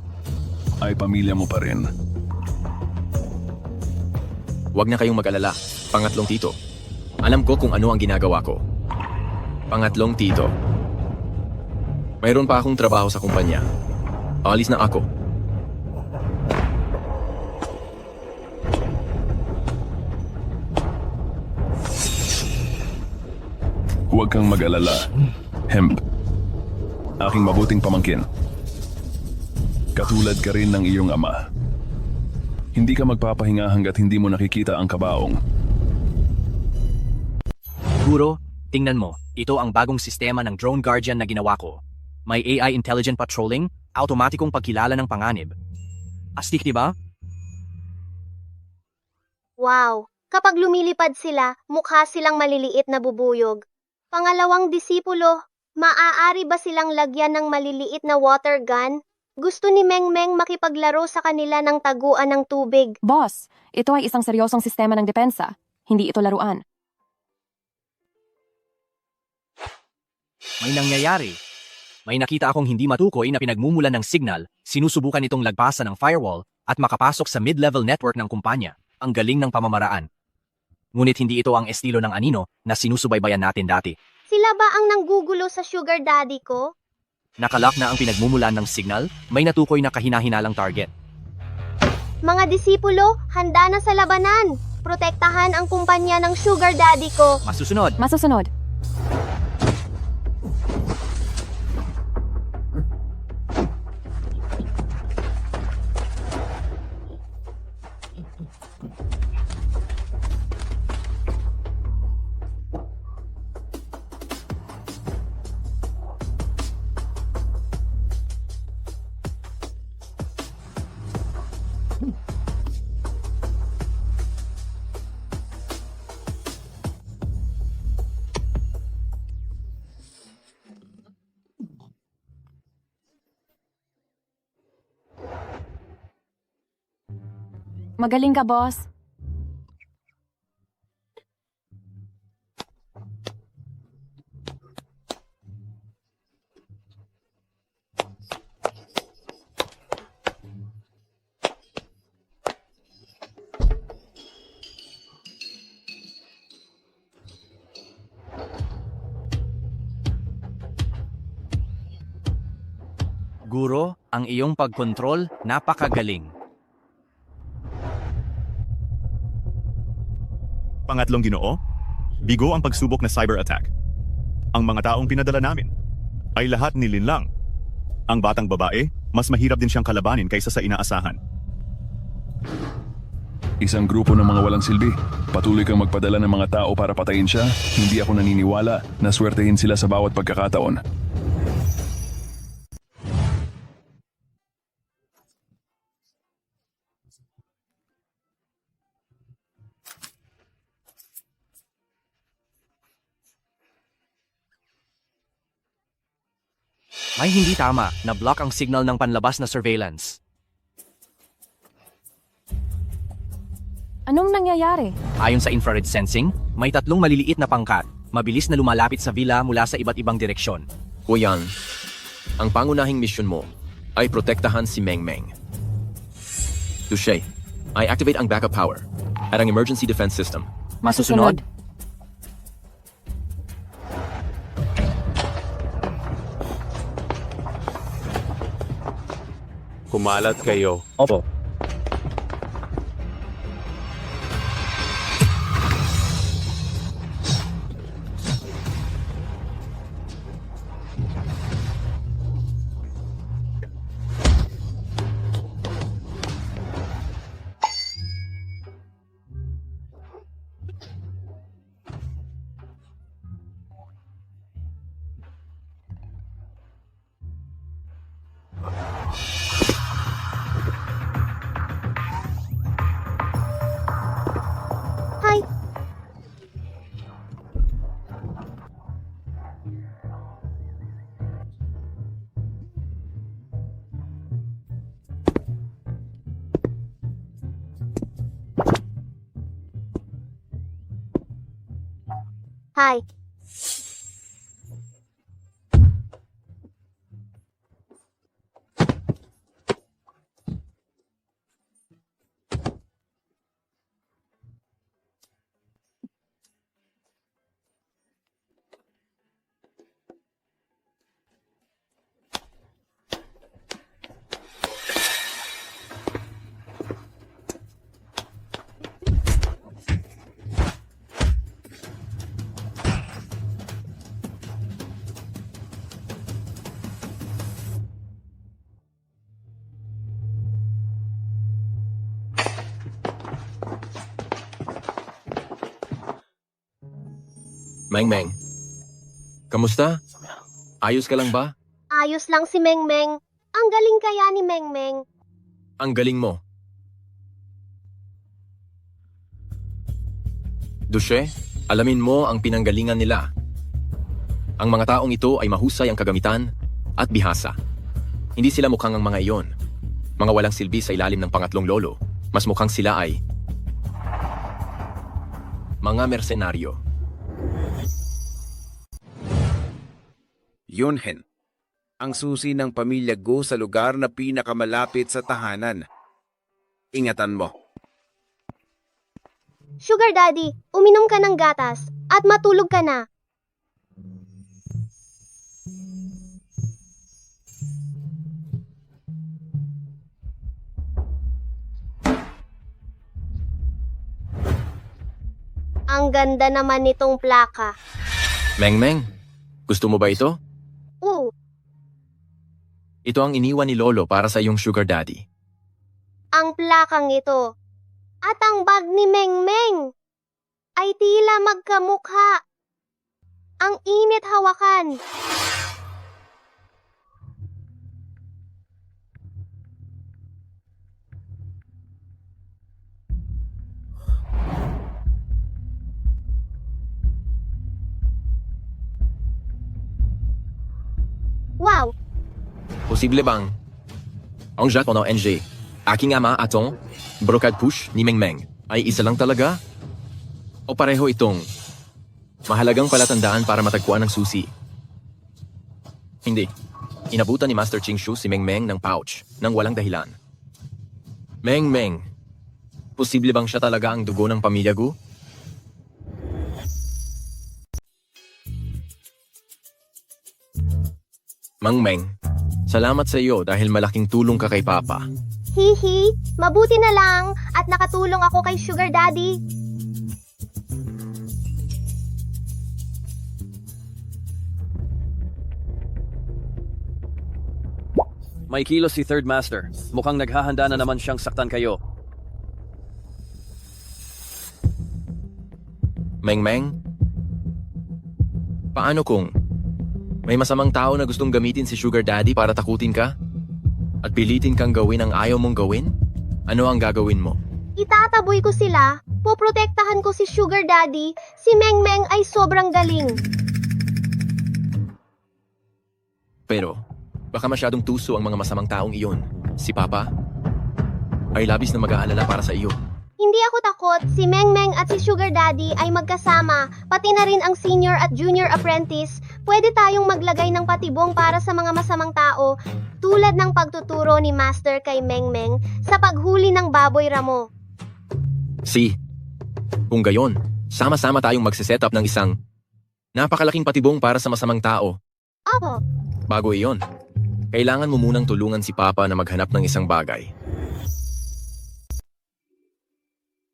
ay pamilya mo pa rin. Huwag na kayong mag-alala, pangatlong tito. Alam ko kung ano ang ginagawa ko. Pangatlong tito. Mayroon pa akong trabaho sa kumpanya. Alis na ako. Huwag kang mag-alala, Hemp. Aking mabuting pamangkin. Katulad ka rin ng iyong ama. Hindi ka magpapahinga hanggat hindi mo nakikita ang kabaong. Guro, tingnan mo. Ito ang bagong sistema ng Drone Guardian na ginawa ko. May AI Intelligent Patrolling, automatikong pagkilala ng panganib. Astig, diba? Wow! Kapag lumilipad sila, mukha silang maliliit na bubuyog. Pangalawang disipulo, maaari ba silang lagyan ng maliliit na water gun? Gusto ni Meng makipaglaro sa kanila ng taguan ng tubig. Boss, ito ay isang seryosong sistema ng depensa. Hindi ito laruan. May nangyayari. May nakita akong hindi matukoy na pinagmumulan ng signal, sinusubukan itong lagpasan ng firewall at makapasok sa mid-level network ng kumpanya. Ang galing ng pamamaraan. Ngunit hindi ito ang estilo ng anino na sinusubaybayan natin dati. Sila ba ang nanggugulo sa sugar daddy ko? Nakalock na ang pinagmumulan ng signal, may natukoy na kahina-hinalang target. Mga disipulo, handa na sa labanan. Protektahan ang kumpanya ng sugar daddy ko. Masusunod. Masusunod. Magaling ka, boss. Guro, ang iyong pagkontrol, napakagaling. Pangatlong Ginoo, bigo ang pagsubok na cyber attack. Ang mga taong pinadala namin ay lahat nilinlang. Ang batang babae, mas mahirap din siyang kalabanin kaysa sa inaasahan. Isang grupo ng mga walang silbi. Patuloy kang magpadala ng mga tao para patayin siya. Hindi ako naniniwala na swertehin sila sa bawat pagkakataon. May hindi tama, na-block ang signal ng panlabas na surveillance. Anong nangyayari? Ayon sa infrared sensing, may 3 maliliit na pangkat, mabilis na lumalapit sa villa mula sa iba't ibang direksyon. Huyan, ang pangunahing misyon mo ay protektahan si Meng Meng. Duche, I activate ang backup power at ang emergency defense system. Masusunod. Kumalat kayo. Opo. Hi. Hi. Meng Meng, kamusta? Ayos ka lang ba? Ayos lang si Meng Meng. Ang galing kaya ni Meng Meng. Ang galing mo. Duche, alamin mo ang pinanggalingan nila. Ang mga taong ito ay mahusay ang kagamitan at bihasa. Hindi sila mukhang ang mga iyon. Mga walang silbi sa ilalim ng pangatlong lolo. Mas mukhang sila ay mga mersenaryo. Yunhen, ang susi ng pamilya Gu sa lugar na pinakamalapit sa tahanan. Ingatan mo. Sugar daddy, uminom ka ng gatas at matulog ka na. Ang ganda naman nitong plaka. Meng, gusto mo ba ito? Oo, Ito ang iniwan ni Lolo para sa iyong sugar daddy. ang plakang ito. At ang bag ni Meng ay tila magkamukha. Ang init hawakan. Wow! Posible bang ang Jacques o NG, aking ama atong brocade push ni Meng ay isa lang talaga? O pareho itong mahalagang palatandaan para matagpuan ng susi? Hindi. Inabutan ni Master Ching Shu si Meng ng pouch nang walang dahilan. Meng, posible bang siya talaga ang dugo ng pamilya Gu? Meng, salamat sa iyo dahil malaking tulong ka kay Papa. Hihi, mabuti na lang at nakatulong ako kay Sugar Daddy. May kilos si Third Master. Mukhang naghahanda na naman siyang saktan kayo. Meng, paano kung may masamang tao na gustong gamitin si Sugar Daddy para takutin ka? At pilitin kang gawin ang ayaw mong gawin? Ano ang gagawin mo? Itataboy ko sila, poprotektahan ko si Sugar Daddy, si Meng ay sobrang galing. Pero, baka masyadong tuso ang mga masamang taong iyon. Si Papa ay labis na mag-aalala para sa iyo. Hindi ako takot, si Meng at si Sugar Daddy ay magkasama, pati na rin ang senior at junior apprentice. Pwede tayong maglagay ng patibong para sa mga masamang tao, tulad ng pagtuturo ni Master kay Meng sa paghuli ng baboy ramo. Kung gayon, sama-sama tayong magsiset up ng isang napakalaking patibong para sa masamang tao. Opo. Bago iyon, kailangan mo munang tulungan si Papa na maghanap ng isang bagay.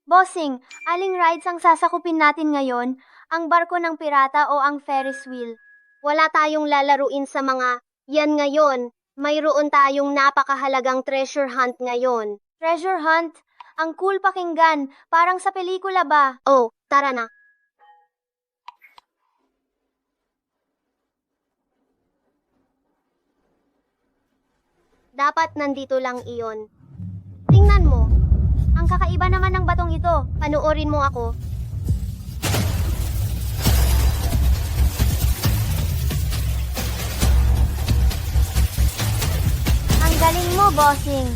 Bossing, aling rides ang sasakupin natin ngayon? Ang barko ng pirata o ang Ferris wheel? Wala tayong lalaruin sa mga yan ngayon. Mayroon tayong napakahalagang treasure hunt ngayon. Treasure hunt? Ang cool pakinggan. Parang sa pelikula ba? Oh, tara na. Dapat nandito lang iyon. Tingnan mo. Ang kakaiba naman ng batong ito. Panoorin mo ako. Ang galing mo, bossing.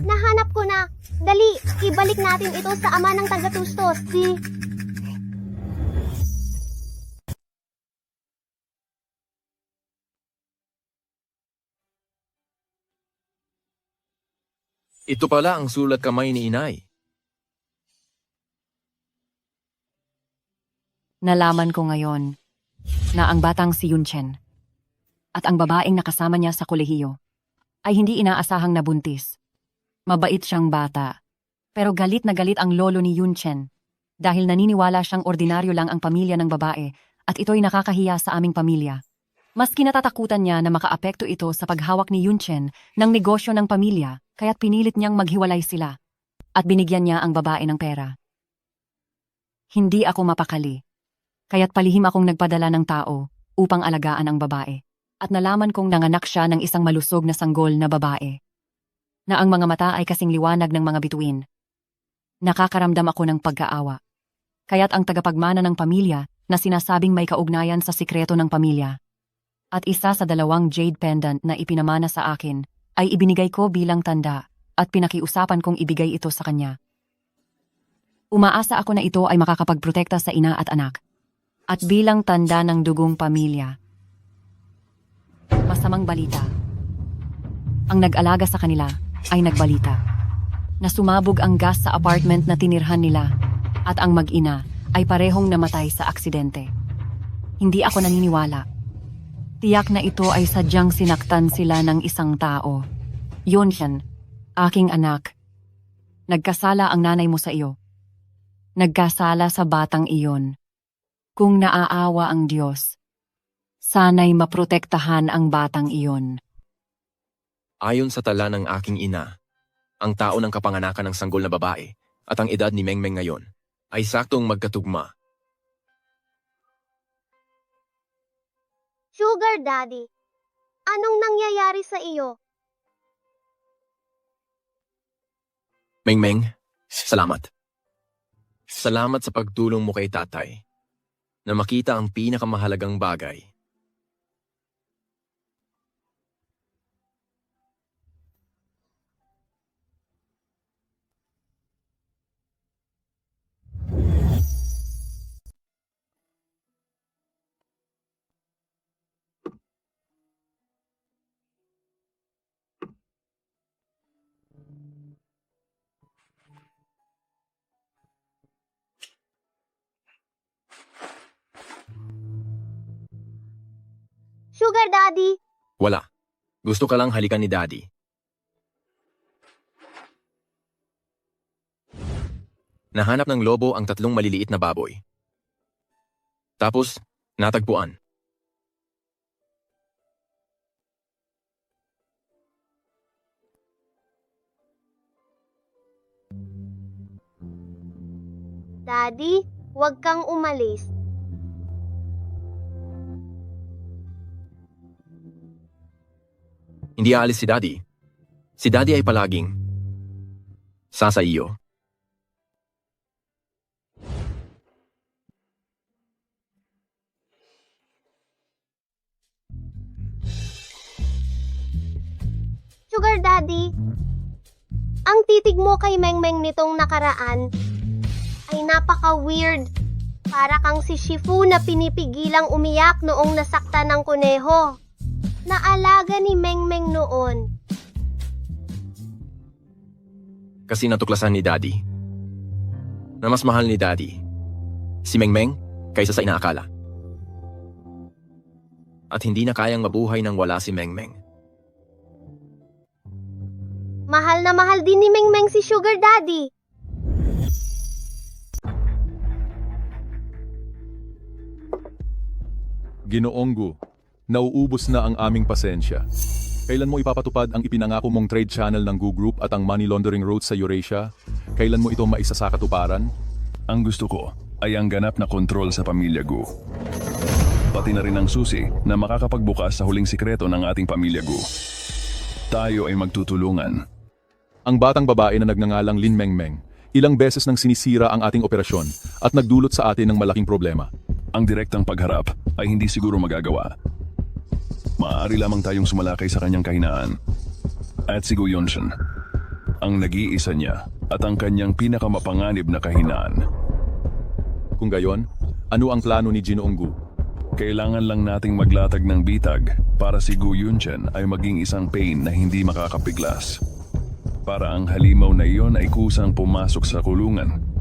Nahanap ko na. Dali, ibalik natin ito sa ama ng taga-tustos. Ito pala ang sulat kamay ni Inay. Nalaman ko ngayon na ang batang si Yunchen at ang babaeng nakasama niya sa kolehiyo ay hindi inaasahang nabuntis. Mabait siyang bata, pero galit na galit ang lolo ni Yunchen dahil naniniwala siyang ordinaryo lang ang pamilya ng babae at ito'y nakakahiya sa aming pamilya. Mas kinatatakutan niya na makaapekto ito sa paghawak ni Yunchen ng negosyo ng pamilya kaya't pinilit niyang maghiwalay sila at binigyan niya ang babae ng pera. Hindi ako mapakali, kaya't palihim akong nagpadala ng tao upang alagaan ang babae at nalaman kong nanganak siya ng isang malusog na sanggol na babae na ang mga mata ay kasing liwanag ng mga bituin. Nakakaramdam ako ng pagkaawa. Kaya't ang tagapagmana ng pamilya na sinasabing may kaugnayan sa sikreto ng pamilya at isa sa 2 jade pendant na ipinamana sa akin ay ibinigay ko bilang tanda at pinakiusapan kong ibigay ito sa kanya. Umaasa ako na ito ay makakapagprotekta sa ina at anak at bilang tanda ng dugong pamilya. Masamang balita. Ang nag-alaga sa kanila ay nagbalita na sumabog ang gas sa apartment na tinirhan nila at ang mag-ina ay parehong namatay sa aksidente. Hindi ako naniniwala. Tiyak na ito ay sadyang sinaktan sila ng isang tao. Yunshen, aking anak. Nagkasala ang nanay mo sa iyo. Nagkasala sa batang iyon. Kung naaawa ang Diyos, sana'y maprotektahan ang batang iyon. Ayon sa tala ng aking ina, ang tao ng kapanganakan ng sanggol na babae at ang edad ni Mengmeng ngayon ay saktong magkatugma. Sugar Daddy, anong nangyayari sa iyo? Mengmeng, salamat. Salamat sa pagtulong mo kay tatay na makita ang pinakamahalagang bagay. Sugar Daddy, Wala. Gusto ka lang halikan ni Daddy. Nahanap ng lobo ang 3 maliliit na baboy. Tapos, natagpuan. Daddy, huwag kang umalis. Hindi aalis si Daddy. Si Daddy ay palaging sa iyo. Sugar Daddy, ang titig mo kay Mengmeng nitong nakaraan ay napaka-weird. Para kang si Shifu na pinipigilang umiyak noong nasaktan ng kuneho. Naalaga ni Mengmeng noon. Kasi natuklasan ni Daddy na mas mahal ni Daddy si Mengmeng kaysa sa inaakala. At hindi na kayang mabuhay nang wala si Mengmeng. Mahal na mahal din ni Mengmeng si Sugar Daddy. Ginoong Gu, nauubos na ang aming pasensya. Kailan mo ipapatupad ang ipinangako mong trade channel ng Gu Group at ang money laundering route sa Eurasia? Kailan mo ito maisa sa katuparan? Ang gusto ko ay ang ganap na kontrol sa pamilya Gu. Pati na rin ang susi na makakapagbukas sa huling sikreto ng ating pamilya Gu. Tayo ay magtutulungan. Ang batang babae na nagngangalang Lin Mengmeng, ilang beses nang sinisira ang ating operasyon at nagdulot sa atin ng malaking problema. Ang direktang pagharap ay hindi siguro magagawa. Maaari lamang tayong sumalakay sa kanyang kahinaan. At si Gu Yunshen, ang nag-iisa niya at ang kanyang pinakamapanganib na kahinaan. Kung gayon, ano ang plano ni Ginoong Gu? Kailangan lang nating maglatag ng bitag para si Gu Yunshen ay maging isang pain na hindi makakapiglas. Para ang halimaw na iyon ay kusang pumasok sa kulungan.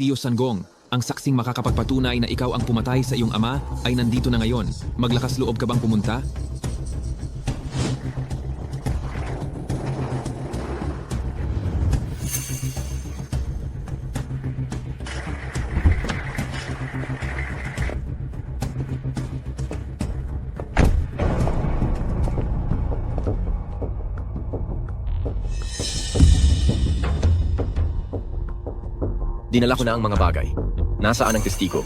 Tio Sanggong, ang saksing makakapagpatunay na ikaw ang pumatay sa iyong ama ay nandito na ngayon. Maglakas loob ka bang pumunta? Dinala ko na ang mga bagay. Nasaan ang testigo?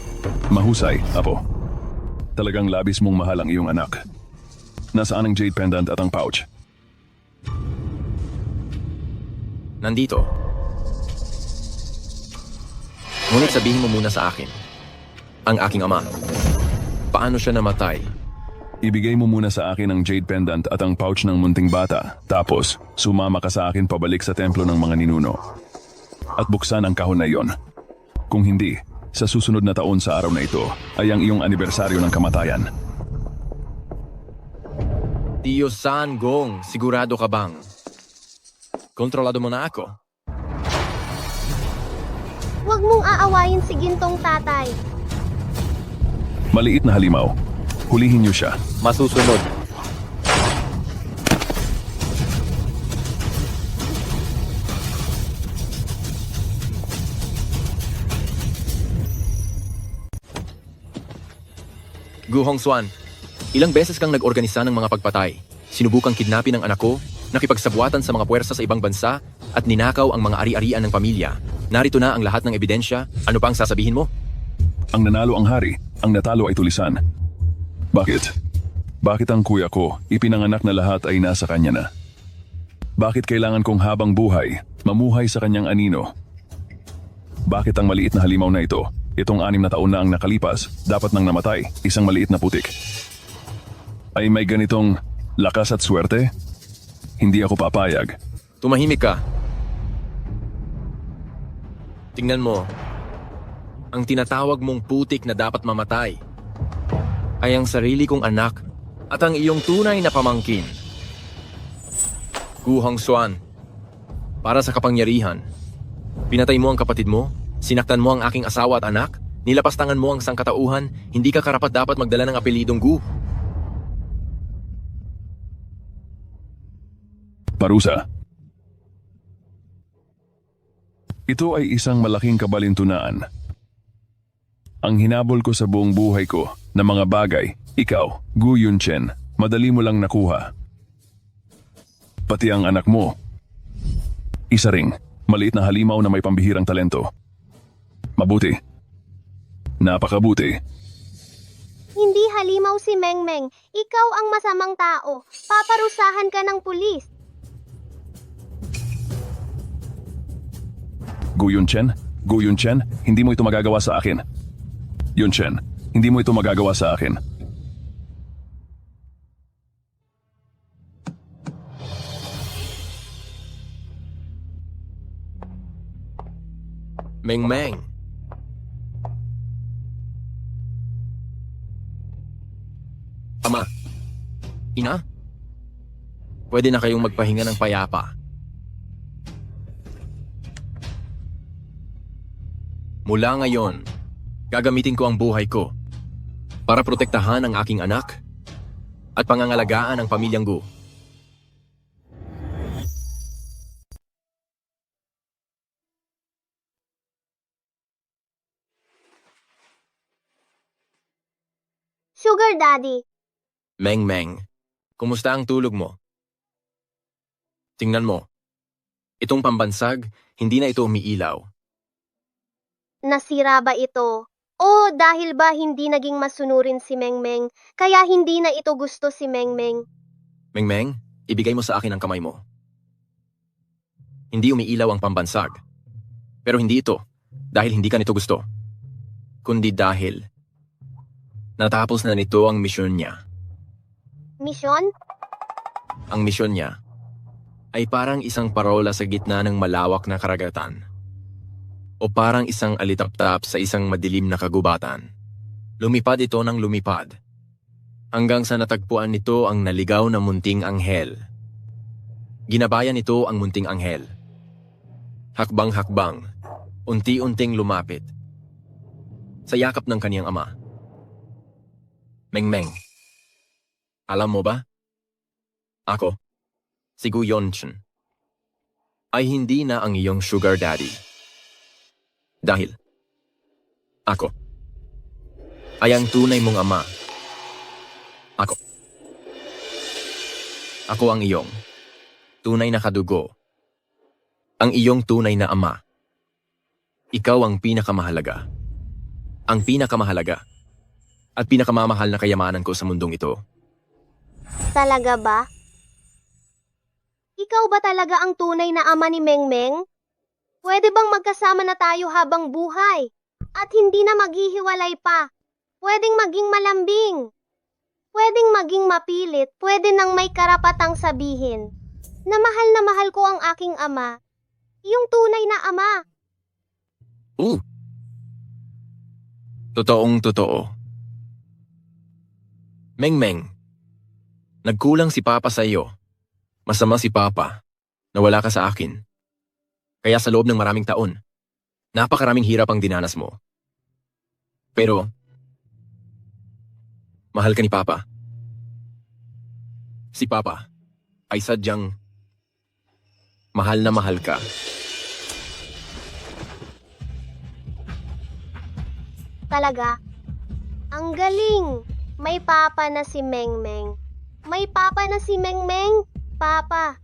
Mahusay, Apo. Talagang labis mong mahal ang iyong anak. Nasaan ang jade pendant at ang pouch? Nandito. Ngunit sabihin mo muna sa akin, ang aking ama, paano siya namatay? Ibigay mo muna sa akin ang jade pendant at ang pouch ng munting bata. Tapos, sumama ka sa akin pabalik sa templo ng mga ninuno. At buksan ang kahon na iyon. Kung hindi, sa susunod na taon sa araw na ito ay ang iyong anibersaryo ng kamatayan. Tio Sanggong, sigurado ka bang? Kontrolado mo na ako. Huwag mong aawayin si Gintong tatay. Maliit na halimaw. Hulihin niyo siya. Masusunod. Gu Hongswan, ilang beses kang nag-organisa ng mga pagpatay. Sinubukang kidnapin ang anak ko, nakipagsabuatan sa mga puwersa sa ibang bansa, at ninakaw ang mga ari-arian ng pamilya. Narito na ang lahat ng ebidensya. Ano pa ang sasabihin mo? Ang nanalo ang hari, ang natalo ay tulisan. Bakit? Bakit ang kuya ko, ipinanganak na lahat ay nasa kanya na? Bakit kailangan kong habang buhay, mamuhay sa kanyang anino? Bakit ang maliit na halimaw na ito, itong 6 na taon na ang nakalipas, dapat nang namatay, isang maliit na putik? Ay may ganitong lakas at swerte? Hindi ako papayag. Tumahimik ka. Tingnan mo, ang tinatawag mong putik na dapat mamatay ay ang sarili kong anak at ang iyong tunay na pamangkin. Gu Hongswan, para sa kapangyarihan, pinatay mo ang kapatid mo, sinaktan mo ang aking asawa at anak, nilapastangan mo ang sangkatauhan, hindi ka karapat-dapat magdala ng apelidong Gu. Parusa. Ito ay isang malaking kabalintunaan. Ang hinabol ko sa buong buhay ko na mga bagay, ikaw, Gu Yunchen, madali mo lang nakuha. Pati ang anak mo. Isa ring, maliit na halimaw na may pambihirang talento. Mabuti. Napakabuti. Hindi halimaw si Mengmeng. Ikaw ang masamang tao. Paparusahan ka ng pulis. Gu Yunchen, hindi mo ito magagawa sa akin. Yunchen, hindi mo ito magagawa sa akin. Mengmeng. Ama. Ina. Pwede na kayong magpahinga ng payapa. Mula ngayon, gagamitin ko ang buhay ko para protektahan ang aking anak at pangangalagaan ang pamilyang Gu. Sugar Daddy. Mengmeng, kumusta ang tulog mo? Tingnan mo, itong pambansag, hindi na ito umiilaw. Nasira ba ito? O dahil ba hindi naging masunurin si Mengmeng, kaya hindi na ito gusto si Mengmeng? Mengmeng, ibigay mo sa akin ang kamay mo. Hindi umiilaw ang pambansag. Pero hindi ito dahil hindi ka nito gusto, kundi dahil natapos na nito ang misyon niya. Misyon? Ang misyon niya ay parang isang parola sa gitna ng malawak na karagatan. O parang isang alitaptap sa isang madilim na kagubatan. Lumipad ito ng lumipad. Hanggang sa natagpuan nito ang naligaw na munting anghel. Ginabayan nito ang munting anghel. Hakbang-hakbang, unti-unting lumapit. Sa yakap ng kaniyang ama. Mengmeng, alam mo ba? Ako, si Gu Yunchen, ay hindi na ang iyong sugar daddy. Dahil ako ay ang tunay mong ama. Ako ang iyong tunay na kadugo. Ang iyong tunay na ama. Ikaw ang pinakamahalaga. Ang pinakamahalaga at pinakamamahal na kayamanan ko sa mundong ito. Talaga ba? Ikaw ba talaga ang tunay na ama ni Mengmeng? Pwede bang magkasama na tayo habang buhay? At hindi na maghihiwalay pa? Pwedeng maging malambing? Pwedeng maging mapilit? Pwede nang may karapatang sabihin na mahal ko ang aking ama. Yung tunay na ama. Totoong totoo. Mengmeng, nagkulang si Papa sa iyo. Masama si Papa na wala ka sa akin. Kaya sa loob ng maraming taon, Napakaraming hirap ang dinanas mo. Pero, mahal ka ni Papa. Si Papa ay sadyang mahal na mahal ka. Talaga? Ang galing! May papa na si Mengmeng. May papa na si Mengmeng? Papa.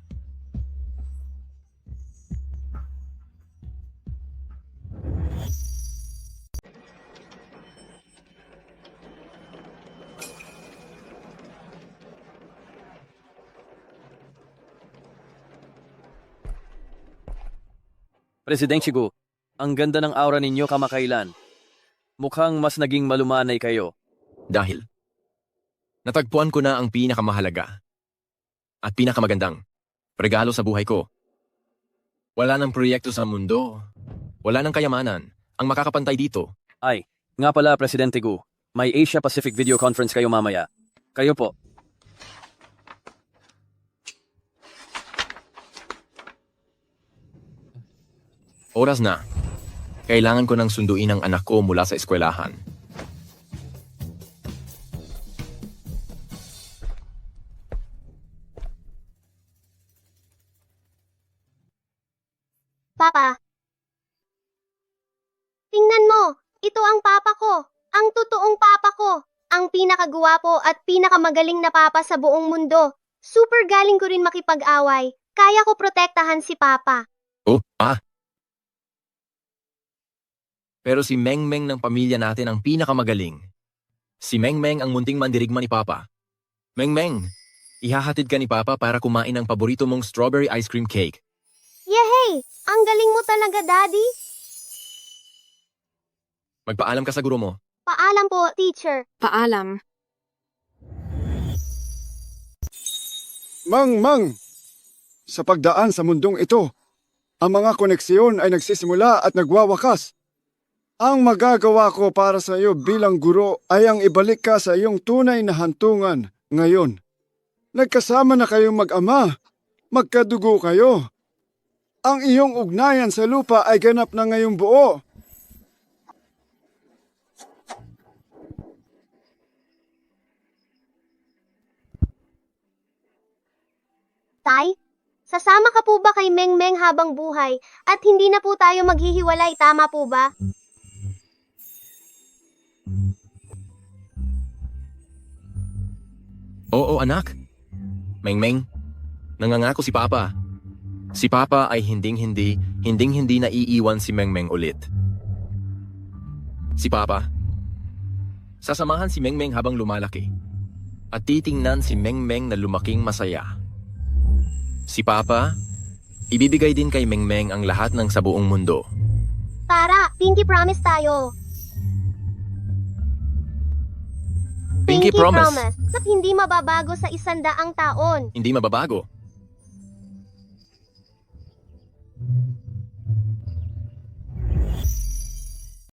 Presidente Gu, ang ganda ng aura ninyo kamakailan. Mukhang mas naging malumanay kayo. Dahil, natagpuan ko na ang pinakamahalaga at pinakamagandang regalo sa buhay ko. Wala ng proyekto sa mundo, wala ng kayamanan ang makakapantay dito. Ay, nga pala Presidente Gu, may Asia Pacific Video Conference kayo mamaya. Kayo po. Oras na. Kailangan ko nang sunduin ang anak ko mula sa eskwelahan. Papa. Tingnan mo, ito ang papa ko. Ang totoong papa ko. Ang pinakagwapo at pinakamagaling na papa sa buong mundo. Super galing ko rin makipag-away. Kaya ko protektahan si papa. Oh, Pero si Mengmeng ng pamilya natin ang pinakamagaling. Si Mengmeng ang munting mandirigma ni Papa. Mengmeng, ihahatid ka ni Papa para kumain ng paborito mong strawberry ice cream cake. Yehey! Ang galing mo talaga, Daddy. Magpaalam ka sa guro mo. Paalam po, teacher. Paalam. Mang! Sa pagdaan sa mundong ito, ang mga koneksyon ay nagsisimula at nagwawakas. Ang magagawa ko para sa iyo bilang guro ay ang ibalik ka sa iyong tunay na hantungan ngayon. Nagkasama na kayong mag-ama, magkadugo kayo. Ang iyong ugnayan sa lupa ay ganap na ngayong buo. Tay, sasama ka po ba kay Mengmeng habang buhay at hindi na po tayo maghihiwalay, tama po ba? Oo, anak. Mengmeng, nangangako si Papa. Si Papa ay hinding-hindi naiiwan si Mengmeng ulit. Si Papa, sasamahan si Mengmeng habang lumalaki at titingnan si Mengmeng na lumaking masaya. Si Papa, ibibigay din kay Mengmeng ang lahat ng sa buong mundo. Tara, pinky promise tayo. Pinky promise. Na hindi mababago sa 100 taon. Hindi mababago.